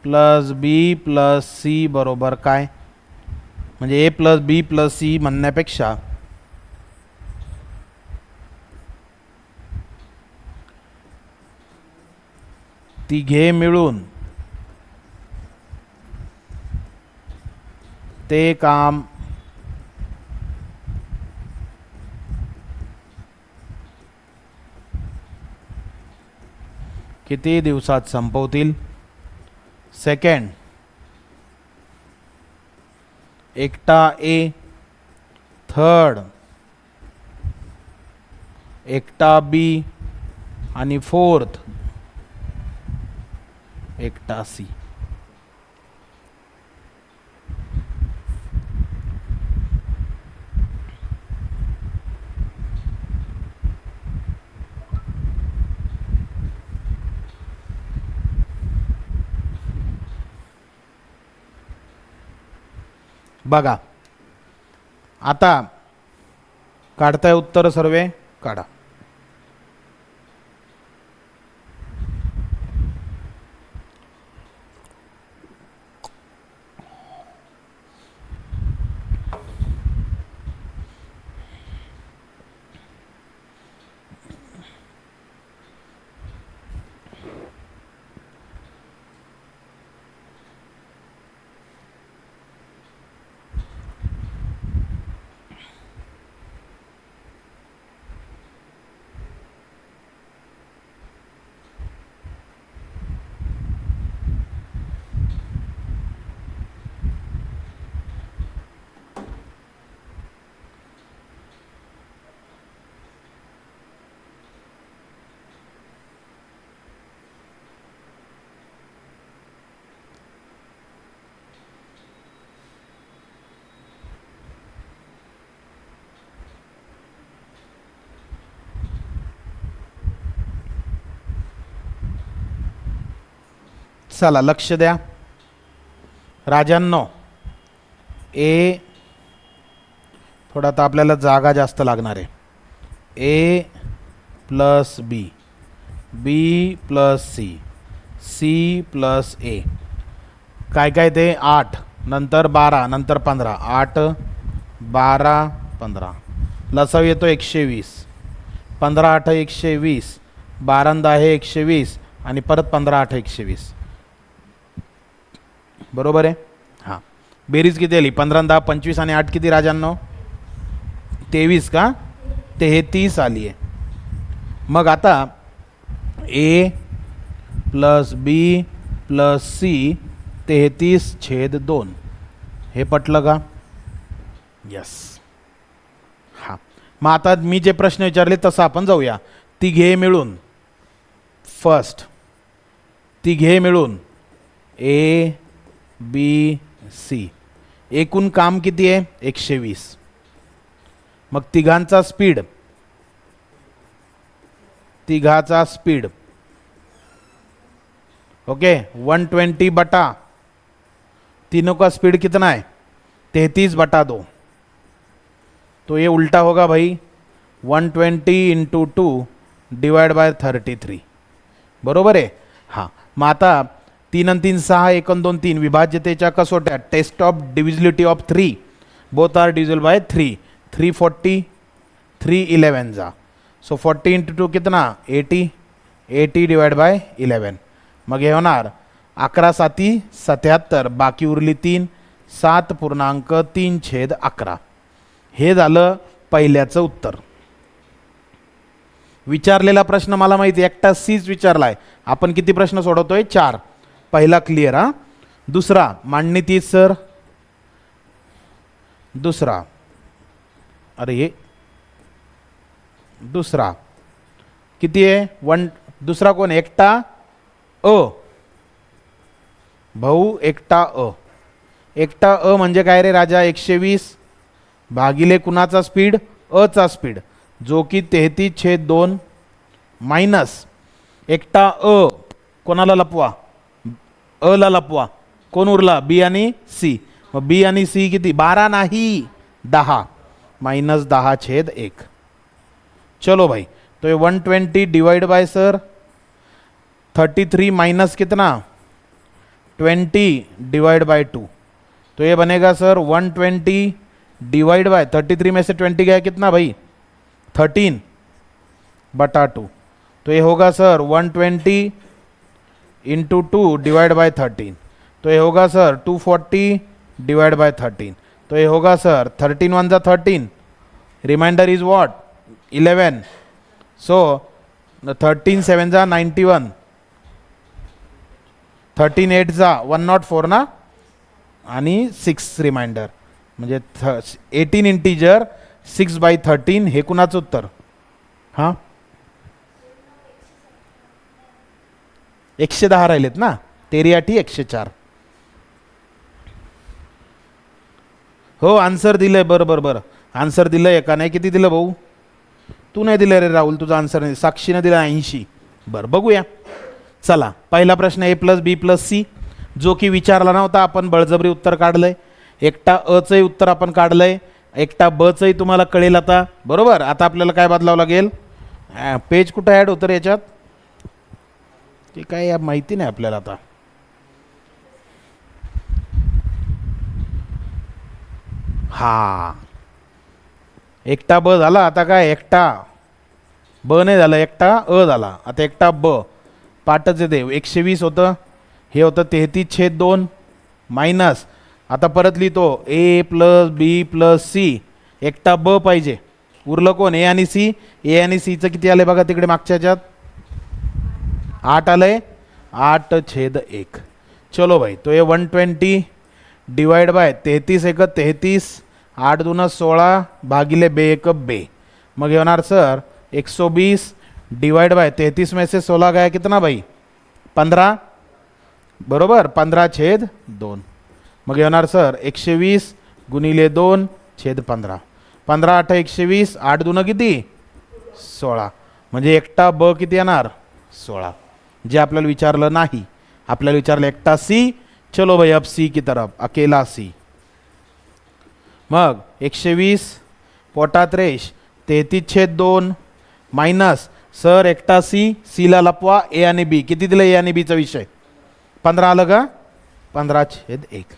प्लस बी प्लस सी बरोबर काय? म्हणजे A plus B plus C म्हणण्यापेक्षा तिघे मिळून ते काम किती दिवसात संपवतील? सेकंड, एकटा ए. थर्ड, एकटा बी. आणि फोर्थ, एकटा सी. बघा आता काढताय उत्तर सर्वे काढा. चला लक्ष द्या राजांनो. ए थोडा आता आपल्याला जागा जास्त लागणार आहे. ए प्लस बी, बी प्लस सी, सी प्लस ए. काय काय ते 8 नंतर 12 नंतर 15. 8 12 15. लसाव येतो 120. 15 8 120. 12 10 120 आणि परत 15 8 120. बरोबर आहे. हां, बेरीज किती आली? 15 10 25 आणि 8 किती राजांनो? 23 का? 33 आली आहे. मग आता ए प्लस बी प्लस सी 33/2. हे पटलं का? यस. हां, मग आता मी जे प्रश्न विचारले तसं आपण जाऊया. तिघे मिळून, फर्स्ट तिघे मिळून ए बी सी, एकूण काम किती आहे? 120. मग तिघांचा स्पीड, तिघाचा स्पीड ओके 120 बटा तीनों का स्पीड कितना है? 33/2. तो ये उल्टा होगा भाई, 120 × 2 डिवाइड बाय 33. बरोबर आहे. हां, मग आता 3 आणि 3 6, 1 आणि 2 3. विभाज्यतेच्या कसोट्या, test of divisibility of 3, both are divisible by 3. 340, 3 11 जा. सो 40 × 2 कितना? 80. 80 डिवाइड बाय 11. मग हे होणार 11 7 77. बाकी उरली 3. 7.3/11. हे झालं पहिल्याचं उत्तर. विचारलेला प्रश्न मला माहिती एकटा सीच विचारलाय. आपण किती प्रश्न सोडवतोय? 4. पहिला क्लिअर. हा, दुसरा मांडणी 30 सर. दुसरा, अरे हे दुसरा किती आहे 1. दुसरा कोण एकटा अ भाऊ एकटा अ. एकटा अ म्हणजे काय रे राजा 120 भागिले कुणाचा स्पीड अचा स्पीड जो की 33/2 मायनस एकटा अ कोणाला लपवा अ ला लपवा कोण उरला बी आणि सी. मग बी आणि सी किती 12 नाही 10 मायनस 10/1. चलो भाई तो ये 120 डिवाइड बाय सर 33 माइनस कितना 20 डिवाइड बाय 2 तो ये बनेगा सर 120 डिवाइड बाय 33 में से 20 गया कितना भाई 13/2 तो ये होगा सर 120 इंटू 2 डिवाइड बाय 13 तो ये होगा सर 240 डिवाइड बाय 13 तो ये होगा सर 13 1 जा 13 रिमाइंडर इज व्हाट 11 सो 13 7 जा 91 13 8 जा 104 ना आणि 6 रिमाइंडर म्हणजे 18 इंटीजर 6/13 हे कुणाचं उत्तर. हां 110 राहिलेत ना 13 104. हो आन्सर दिलंय बरं बरं आन्सर दिलंय का नाही किती दिलं भाऊ तू नाही दिलं रे राहुल तुझा आन्सर नाही साक्षीने दिला 80. बरं बघूया चला पहिला प्रश्न A + B + C जो की विचारला नव्हता आपण बळजबरी उत्तर काढलंय. एकटा अचंही उत्तर आपण काढलंय एकटा बचंही तुम्हाला कळेल आता बरोबर. आता आपल्याला काय बदलावं लागेल पेज कुठं ॲड होतं रे याच्यात ते काय माहिती नाही आपल्याला आता. हा एकटा ब झाला आता काय एकटा ब नाही झालं एकटा अ झाला आता एकटा ब पाठच येते 120 होतं हे होतं 33/2 मायनस आता परत लिहितो A + B + C एकटा ब पाहिजे उरलं कोण ए आणि सी. ए आणि सीचं किती आलंय बघा तिकडे मागच्या ह्याच्यात 8 आलंय 8/1. चलो भाई तो ये 120 डिवाइड बाय 33 1 33 8 2 16 भागिले 2 1 2 मग होणार सर 120 डिवाइड बाय 33 में से 16 गया कितना भाई 15 बरोबर 15/2 मग होणार सर 120 गुणिले 2/15 15 8 120 8 2 किती 16 म्हणजे एकटा ब किती येणार 16 जे आपल्याला विचारलं नाही. आपल्याला विचारलं एकटा सी. चलो भाई अब सी की तरफ अकेला सी. मग 120 पोटात रेश 33/2 मायनस सर एकटा सी सीला लपवा ए आणि बी किती दिलं ए आणि बीचा विषय 15 आलं का 15/1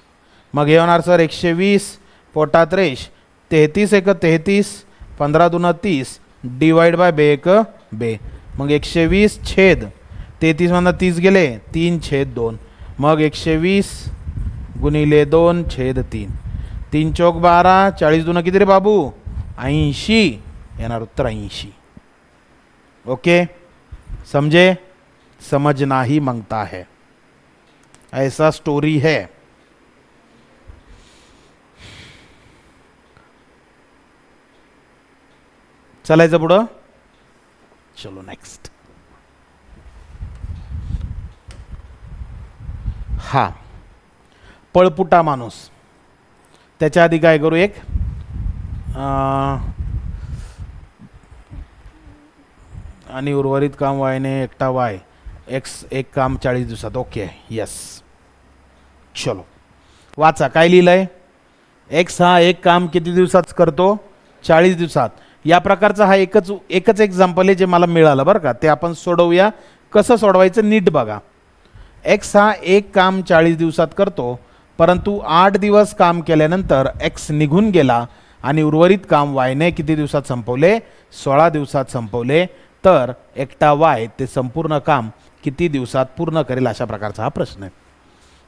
मग हे होणार सर 120 पोटात रेश 33 1 33 15 2 30 डिवाइड बाय 2 1 2 मग 120 छेद 33 मधनं 30 गेले 3/2 मग 120 गुणिले 2/3 3 चौक 12 40 2 किती रे बाबू 80 येणार उत्तर 80. ओके समझे समझना ही मांगता है ऐसा स्टोरी है. चलायचं पुढं चलो नेक्स्ट. हा पळपुटा माणूस त्याच्या आधी काय करू एक आणि उर्वरित काम वायने एकटा वाय एक्स एक काम 40 दिवसात. ओके यस चलो वाचा काय लिहिलंय एक्स हा एक काम किती दिवसात करतो 40 दिवसात. या प्रकारचा हा एकच एक्झाम्पल आहे जे मला मिळालं बरं का ते आपण सोडवूया. कसं सोडवायचं नीट बघा. एक्स हा एक काम 40 दिवसात करतो परंतु 8 दिवस काम केल्यानंतर एक्स निघून गेला आणि उर्वरित काम वायने किती दिवसात संपवले 16 दिवसात संपवले. तर एकटा वाय ते संपूर्ण काम किती दिवसात पूर्ण करेल अशा प्रकारचा हा प्रश्न आहे.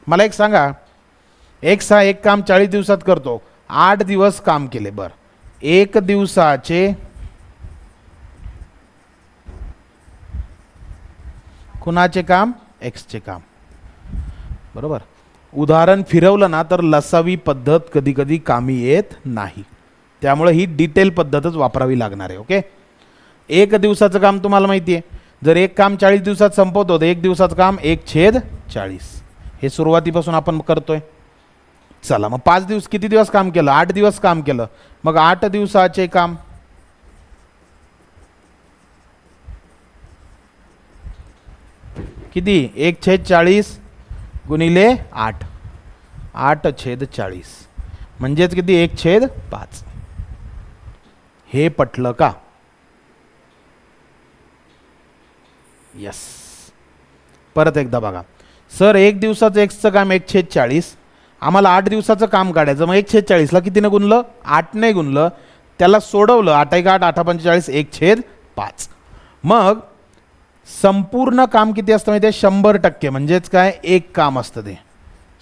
मला एक सांगा एक्स हा एक काम 40 दिवसात करतो 8 दिवस काम केले बरं एक दिवसाचे कुणाचे काम एक्सचे काम बरोबर. उदाहरण फिरवलं ना तर लसावी पद्धत कधी कधी कामी येत नाही त्यामुळे ही डिटेल पद्धतच वापरावी लागणार आहे. ओके एक दिवसाचं काम तुम्हाला माहिती आहे, जर एक काम 40 दिवसात संपवतो तर एक दिवसाचं काम 1/40. हे सुरुवातीपासून आपण करतोय. चला मग 5 दिवस किती दिवस काम केलं? 8 दिवस काम केलं. मग 8 दिवसाचे काम किती? 1/40 गुणिले 8, 8/40 म्हणजेच किती? 1/5. हे पटलं का? यस. परत एकदा बघा सर, एक दिवसाचं एक्सचं काम 1/40, आम्हाला 8 दिवसाचं काम काढायचं. मग 1/40ला कितीने गुणलं? 8ने गुणलं, त्याला सोडवलं. 8 1 8 8 45 1/5. मग संपूर्ण काम किती असतं माहिती आहे? 100%. म्हणजेच काय? एक काम असतं ते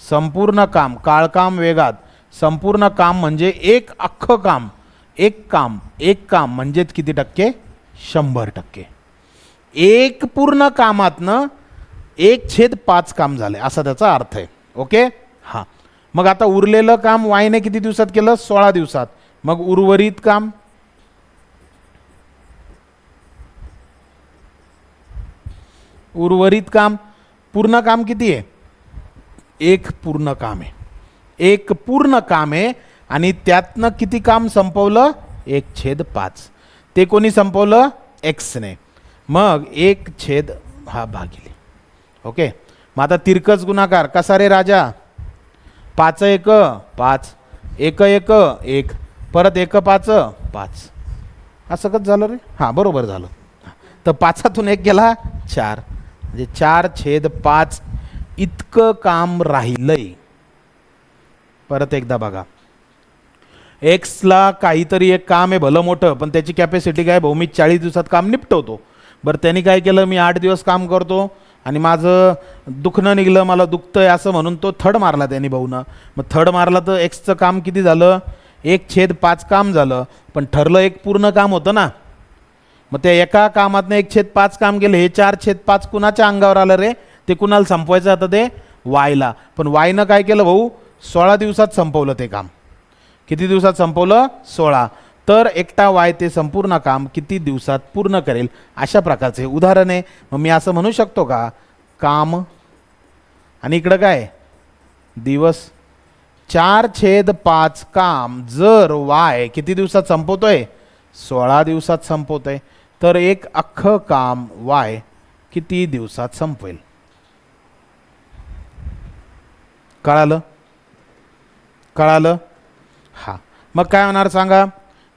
संपूर्ण काम. काळकाम वेगात संपूर्ण काम म्हणजे एक अख्खं काम. एक काम म्हणजेच किती टक्के? 100%. एक पूर्ण कामातनं 1/5 काम झाले असा त्याचा अर्थ आहे. ओके. हां. मग आता उरलेलं काम वायने किती दिवसात केलं? 16 दिवसात. मग उर्वरित काम पूर्ण काम किती आहे? एक पूर्ण काम आहे. एक पूर्ण काम आहे आणि त्यातनं किती काम संपवलं? 1/5. ते कोणी संपवलं? एक्सने. मग 1 हा भागिले. ओके. मग आता तिरकस गुणाकार कसा रे राजा? 5 1 5, 1 1 1, परत 1 5 5. असं कसं झालं रे? हां बरोबर झालं. तर 5तून 1 गेला 4, म्हणजे 4/5 इतकं काम राहिलंय. परत एकदा बघा, एक्सला काहीतरी एक काम आहे भलं मोठं, पण त्याची कॅपॅसिटी काय? भाऊ मी 40 दिवसात काम निपटवतो. बरं त्यांनी काय केलं? मी 8 दिवस काम करतो आणि माझं दुखणं निघलं, मला दुखतंय असं म्हणून तो थड मारला त्यांनी भाऊनं. मग थड मारला तर एक्सचं काम किती झालं? 1/5 काम झालं. पण ठरलं एक पूर्ण काम होतं ना. मग त्या एका कामातनं 1/5 काम गेलं. हे 4/5 कुणाच्या अंगावर आलं रे? ते कुणाला संपवायचं आता? ते वायला. पण वायनं काय केलं भाऊ? 16 दिवसात संपवलं ते काम. किती दिवसात संपवलं? 16. तर एकटा वाय ते संपूर्ण काम किती दिवसात पूर्ण करेल? अशा प्रकारचे उदाहरण आहे. मग मी असं म्हणू शकतो का? काम आणि इकडं काय? दिवस. 4/5 काम जर वाय किती दिवसात संपवतोय? 16 दिवसात संपवतोय. तर एक अख्खं काम वाय किती दिवसात संपवेल? कळालं? हा. मग काय होणार सांगा?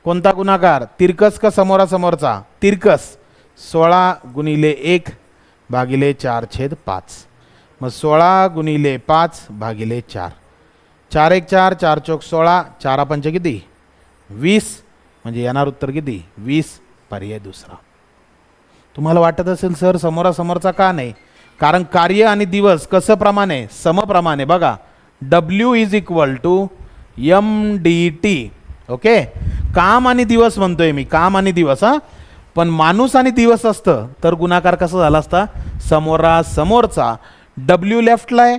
कोणता गुणाकार? तिरकस का समोरासमोरचा? तिरकस. 16 गुणिले 1 भागिले 4/5. मग 16 गुणिले 5 भागिले 4. 4 1 4, 4 चौक 16, 4 पंच किती? 20. म्हणजे येणार उत्तर किती? 20. पर्याय दुसरा. तुम्हाला वाटत असेल सर समोरासमोरचा का नाही? कारण कार्य आणि दिवस कसं प्रमाणे? समप्रमाणे. बघा W = MDT. ओके. काम आणि दिवस म्हणतोय मी, काम आणि दिवस. हां, पण माणूस आणि दिवस असतं तर गुणाकार कसा झाला असता? समोरासमोरचा. W लेफ्टला आहे,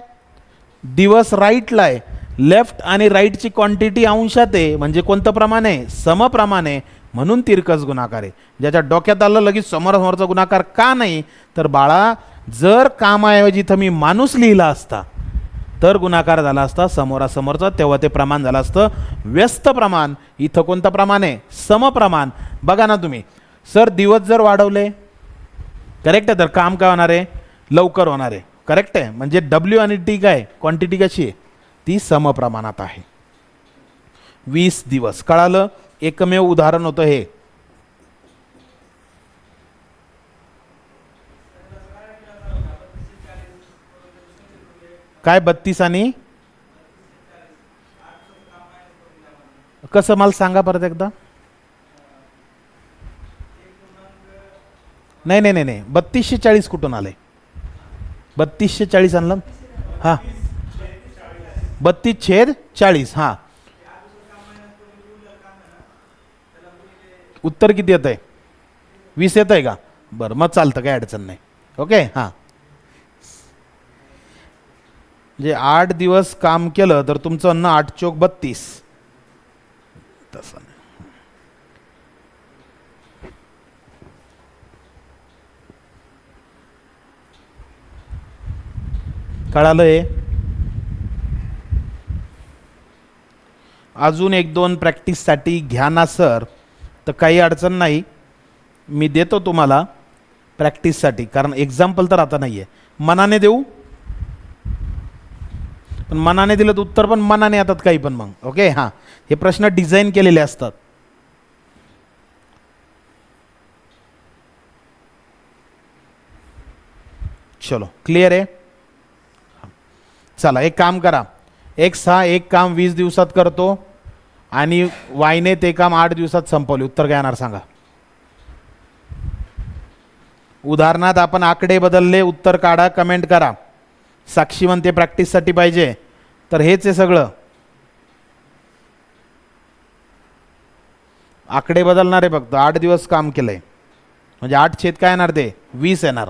दिवस राईटला आहे. लेफ्ट आणि राईटची क्वांटिटी अंशात आहे, म्हणजे कोणतं प्रमाण आहे? समप्रमाणे. म्हणून तिरकस गुणाकार आहे. ज्याच्या डोक्यात आलं लगेच समोरासमोरचा गुणाकार का नाही? तर बाळा, जर कामाऐवजी इथं मी माणूस लिहिला असता तर गुणाकार झाला असता समोरासमोरचा, तेव्हा ते प्रमाण झालं असतं व्यस्त प्रमाण. इथं कोणतं प्रमाण आहे? समप्रमाण. बघा ना तुम्ही, सर दिवस जर वाढवले, करेक्ट आहे, तर काम काय होणार आहे? लवकर होणार आहे. करेक्ट आहे. म्हणजे W आणि T काय? क्वांटिटी कशी आहे? ती समप्रमाणात आहे. 20 दिवस. कळालं? एकमेव उदाहरण होतं हे. काय 32 आणि कसं? मला सांगा परत एकदा. नाही नाही नाही, 3240 कुठून आलंय? 3240 आणलं? हां, 32/40. हां, उत्तर किती येत आहे? 20 येत आहे का? बरं, मग चालतं, काय अडचण नाही. ओके. हां, म्हणजे 8 दिवस काम केलं तर तुमचं अन्न 8 चोक 32. तसं नाही. कळालंय? अजून एक दोन प्रॅक्टिससाठी घ्या ना सर, तर काही अडचण नाही, मी देतो तुम्हाला प्रॅक्टिससाठी, कारण एक्झाम्पल तर आता नाही आहे. मनाने देऊ, पण मनाने दिलं तर उत्तर पण मनाने येतात काही पण मग. ओके, हां, हे प्रश्न डिझाईन केलेले असतात. चलो क्लिअर आहे. चला एक काम करा, एक्स हा एक काम 20 दिवसात करतो आणि वायने ते काम 8 दिवसात संपवले. उत्तर काय येणार सांगा? उदाहरणात आपण आकडे बदलले, उत्तर काढा, कमेंट करा. साक्षी म्हणते प्रॅक्टिससाठी पाहिजे, तर हेच आहे सगळं. आकडे बदलणार आहे फक्त. 8 दिवस काम केलंय म्हणजे 8 छेद काय येणार? ते 20 येणार.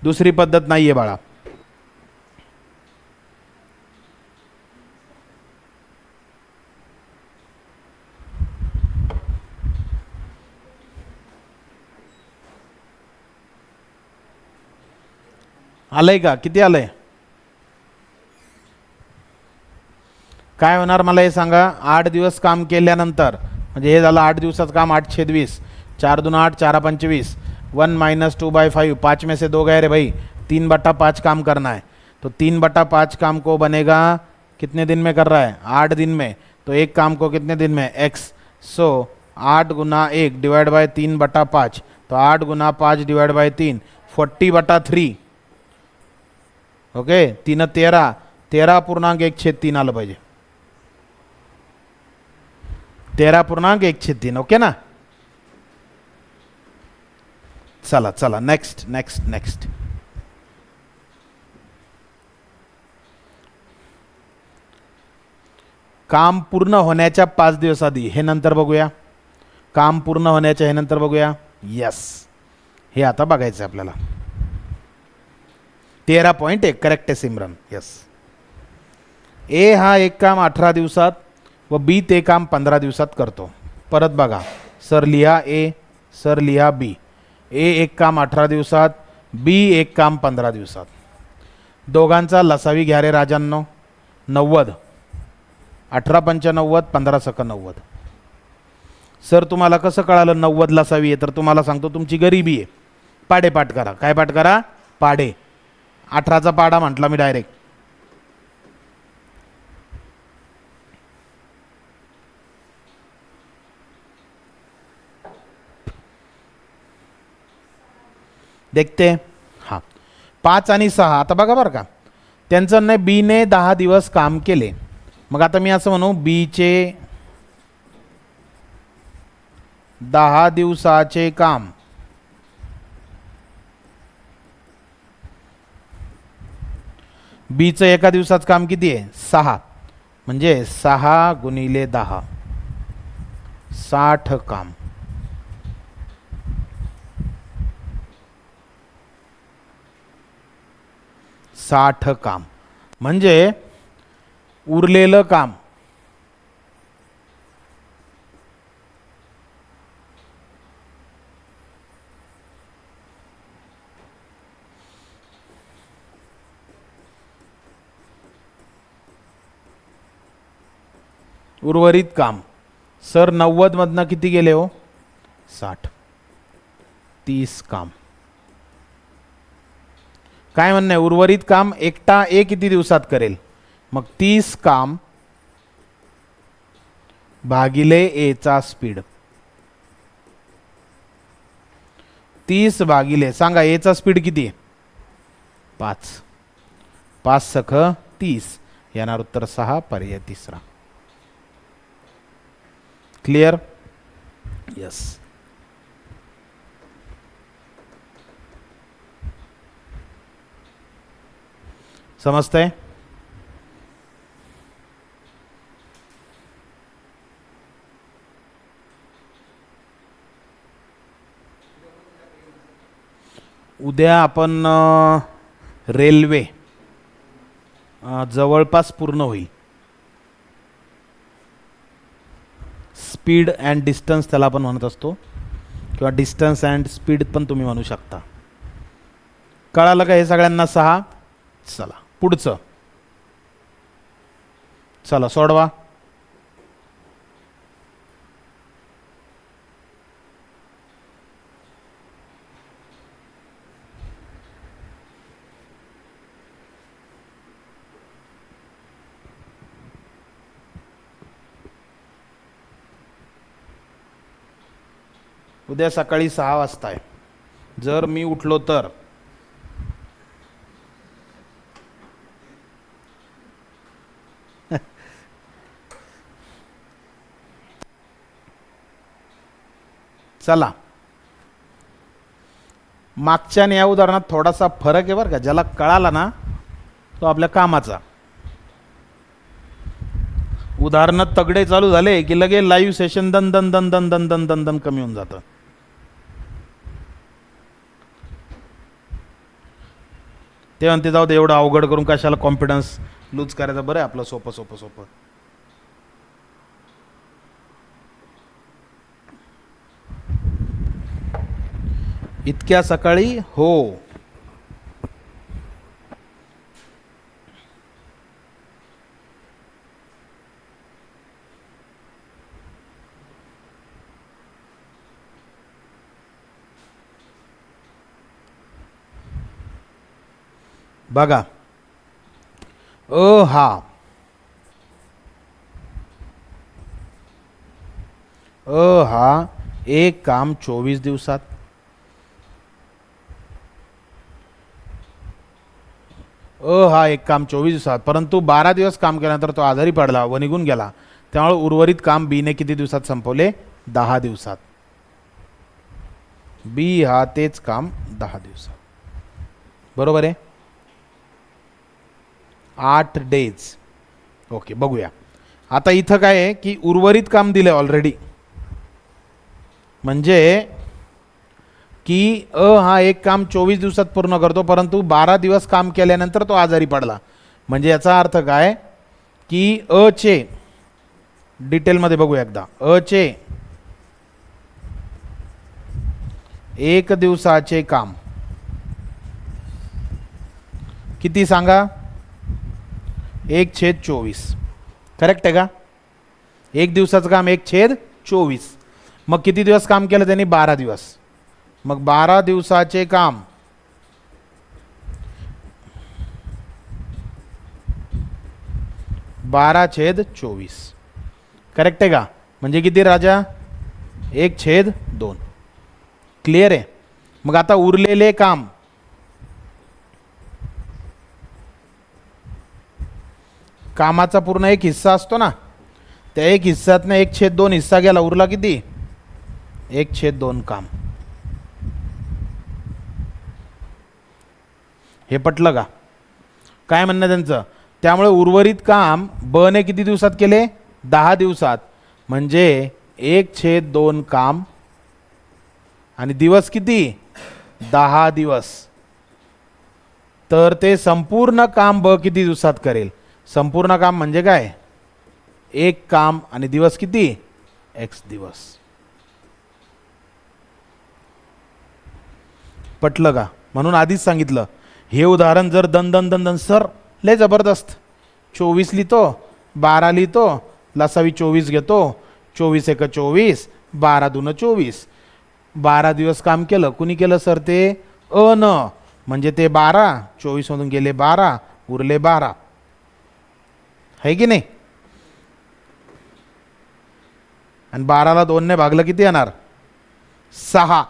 दुसरी पद्धत नाहीये बाळा. आलंय का? किती आलंय? काय होणार मला हे सांगा. 8 दिवस काम केल्यानंतर म्हणजे हे झालं 8 दिवसाचं काम. 8 छेद 20, 4 दूना 8, 4 पंचे 20, 1 - 2/5, 5 में से 2 गए रे भाई, 3/5 काम करना है. तो 3/5 काम को बनेगा कितने दिन में कर रहा है? 8 दिन में. तो एक काम को कितने दिन में? x. So 8 Guna 1 divide by 3/5. तो 8 गुना 5 डिवाइड बाय 3, 40/3. ओके, 3 13, 13.1/3 आलं पाहिजे. 13.1/3. ओके ना. चला चला नेक्स्ट नेक्स्ट नेक्स्ट. काम पूर्ण होण्याच्या 5 दिवस आधी, हे नंतर बघूया. काम पूर्ण होण्याच्या हे नंतर बघूया. यस, हे आता बघायचं आहे आपल्याला. 13.1 करेक्ट आहे सिमरन. यस. ए हा एक काम 18 दिवसात व बी ते काम 15 दिवसात करतो. परत बघा, सर लिहा ए, सर लिहा बी. ए एक काम 18 दिवसात, बी एक काम 15 दिवसात. दोघांचा लसावी घ्या रे राजांनो. 90, 18 पंच 90, 15 सक 90. सर तुम्हाला कसं कळालं 90 लसावी आहे? तर तुम्हाला सांगतो, तुमची गरिबी आहे. पाडे पाठ करा. काय पाठ करा? पाडे. 18चा पाडा म्हटला मी डायरेक्ट. देखते. हां, 5 आणि 6. आता बघा बरं का, त्यांचं नाही, बीने 10 दिवस काम केले. मग आता मी असं म्हणू, बीचे 10 दिवसाचे काम बीचं एका दिवसाचं काम किती आहे? 6. म्हणजे 6 गुणिले 10, 60 काम. काम म्हणजे उरलेलं काम. उर्वरित काम. सर 90 मधनं किती गेले हो? 60. 30 काम. काय म्हणणं आहे? उर्वरित काम एकटा ए किती दिवसात करेल? मग 30 काम भागिले ए चा स्पीड. 30 भागिले, सांगा ए चा स्पीड किती? 5. 5 सख 30. येणार उत्तर 6, पर्याय तिसरा. क्लियर? यस. समजतंय? उद्या आपण रेल्वे जवळपास पूर्ण होईल. स्पीड अँड डिस्टन्स त्याला आपण म्हणत असतो, किंवा डिस्टन्स अँड स्पीड पण तुम्ही म्हणू शकता. कळालं का हे सगळ्यांना? 6. चला पुढचं, चला सोडवा. उद्या सकाळी 6 वाजता आहे. जर मी उठलो तर चला, मागच्या आणि या उदाहरणात थोडासा फरक आहे बरं का. ज्याला कळाला ना तो आपल्या कामाचा. उदाहरणं तगडे चालू झाले की लगे लाईव्ह सेशन दन दन दन दन दन दन दन दन कमी होऊन जातं. ते म्हणते जाऊ दे, एवढं अवघड करून कशाला कॉन्फिडन्स लूज करायचा, बरं आहे आपलं सोपं सोपं सोपं. इतक्या सकाळी हो. बघा, हा एक काम 24 दिवसात, हा एक काम 24 दिवसात, परंतु 12 दिवस काम केल्यानंतर तो आजारी पडला व निघून गेला, त्यामुळे उर्वरित काम बीने किती दिवसात संपवले? 10 दिवसात. बी हा तेच काम 10 दिवसात. बरोबर आहे? 8 डेज. ओके, बघूया आता इथं काय आहे की उर्वरित काम दिले ऑलरेडी, म्हणजे की हा एक काम 24 दिवसात पूर्ण करतो, परंतु 12 दिवस काम केल्यानंतर तो आजारी पडला. म्हणजे याचा अर्थ काय की चे डिटेलमध्ये बघूया एकदा. चे 1 दिवसाचे काम किती सांगा? 1/24. करेक्ट आहे का? 1 दिवसाचं काम 1/24. मग किती दिवस काम केलं त्यांनी? 12 दिवस. मग 12 दिवसाचे काम 12/24. करेक्ट आहे का? म्हणजे किती राजा? 1/2. क्लिअर आहे? मग आता उरलेले काम कामाचा पूर्ण एक हिस्सा असतो ना, त्या एक हिस्सातनं 1/2 हिस्सा गेला, उरला किती? 1/2 काम. हे पटलं का? काय म्हणणं त्यांचं? त्यामुळे उर्वरित काम ब ने किती दिवसात केले? 10 दिवसात. म्हणजे 1/2 काम आणि दिवस किती? 10 दिवस. तर ते संपूर्ण काम ब किती दिवसात करेल? संपूर्ण काम म्हणजे काय? 1 काम आणि दिवस किती? x दिवस. पटलं का? म्हणून आधीच सांगितलं, हे उदाहरण जर दन दन दन दन सर लय जबरदस्त, 24 लिहितो, 12 लिहितो, लसावी 24 घेतो, 24 एक 24, 12 दून 24, 12 दिवस काम केलं. कुणी केलं सर? ते न, म्हणजे ते 12, 24 मधून गेले 12, उरले 12. है की नाही? आणि 12ला 2 ने भागलं किती येणार? 6.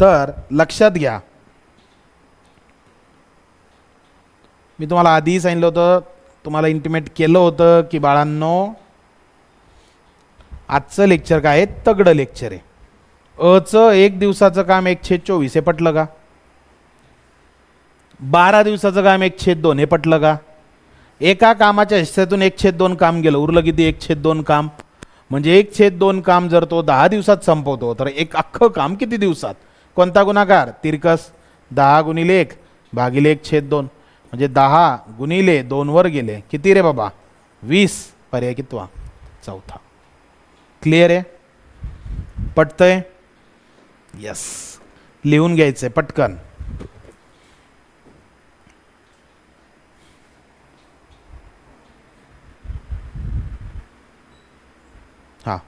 तर लक्षात घ्या, मी तुम्हाला आधीही सांगितलं होतं, तुम्हाला इंटिमेट केलं होतं की बाळांनो, आजचं लेक्चर काय आहे? तगडं लेक्चर आहे. चं 1 दिवसाचं काम 1/24. हे पटलं का? 12 दिवसाचं काम 1/2 हे पटलं का? एका कामाच्या हिस्स्यातून 1/2 काम गेलं, उरलं किती? 1/2 काम. म्हणजे 1/2 काम जर तो 10 दिवसात संपवतो तर एक अख्खं काम किती दिवसात? कोणता गुणाकार? तिरकस. 10 गुणिले 1 भागिले 1/2 म्हणजे 10 गुणिले 2 वर गेले किती रे बाबा? 20. पर्याय कितवा? चौथा. क्लिअर आहे? पटतंय? यस. लिहून घ्यायचंय पटकन. हा,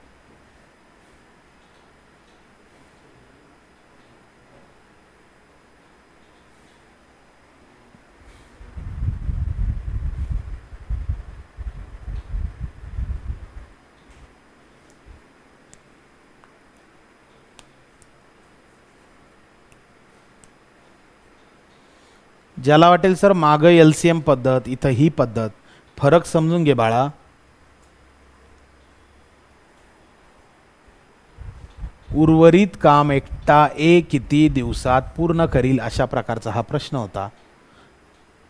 ज्याला वाटेल सर मागं LCM पद्धत, इथं ही पद्धत, फरक समजून घे बाळा. उर्वरित काम एकटा ए किती दिवसात पूर्ण करील, अशा प्रकारचा हा प्रश्न होता.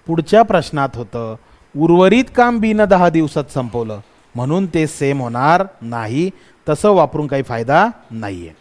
पुढच्या प्रश्नात होतं उर्वरित काम बी न 10 दिवसात संपवलं म्हणून ते सेम होणार नाही. तसं वापरून काही फायदा नाहीये.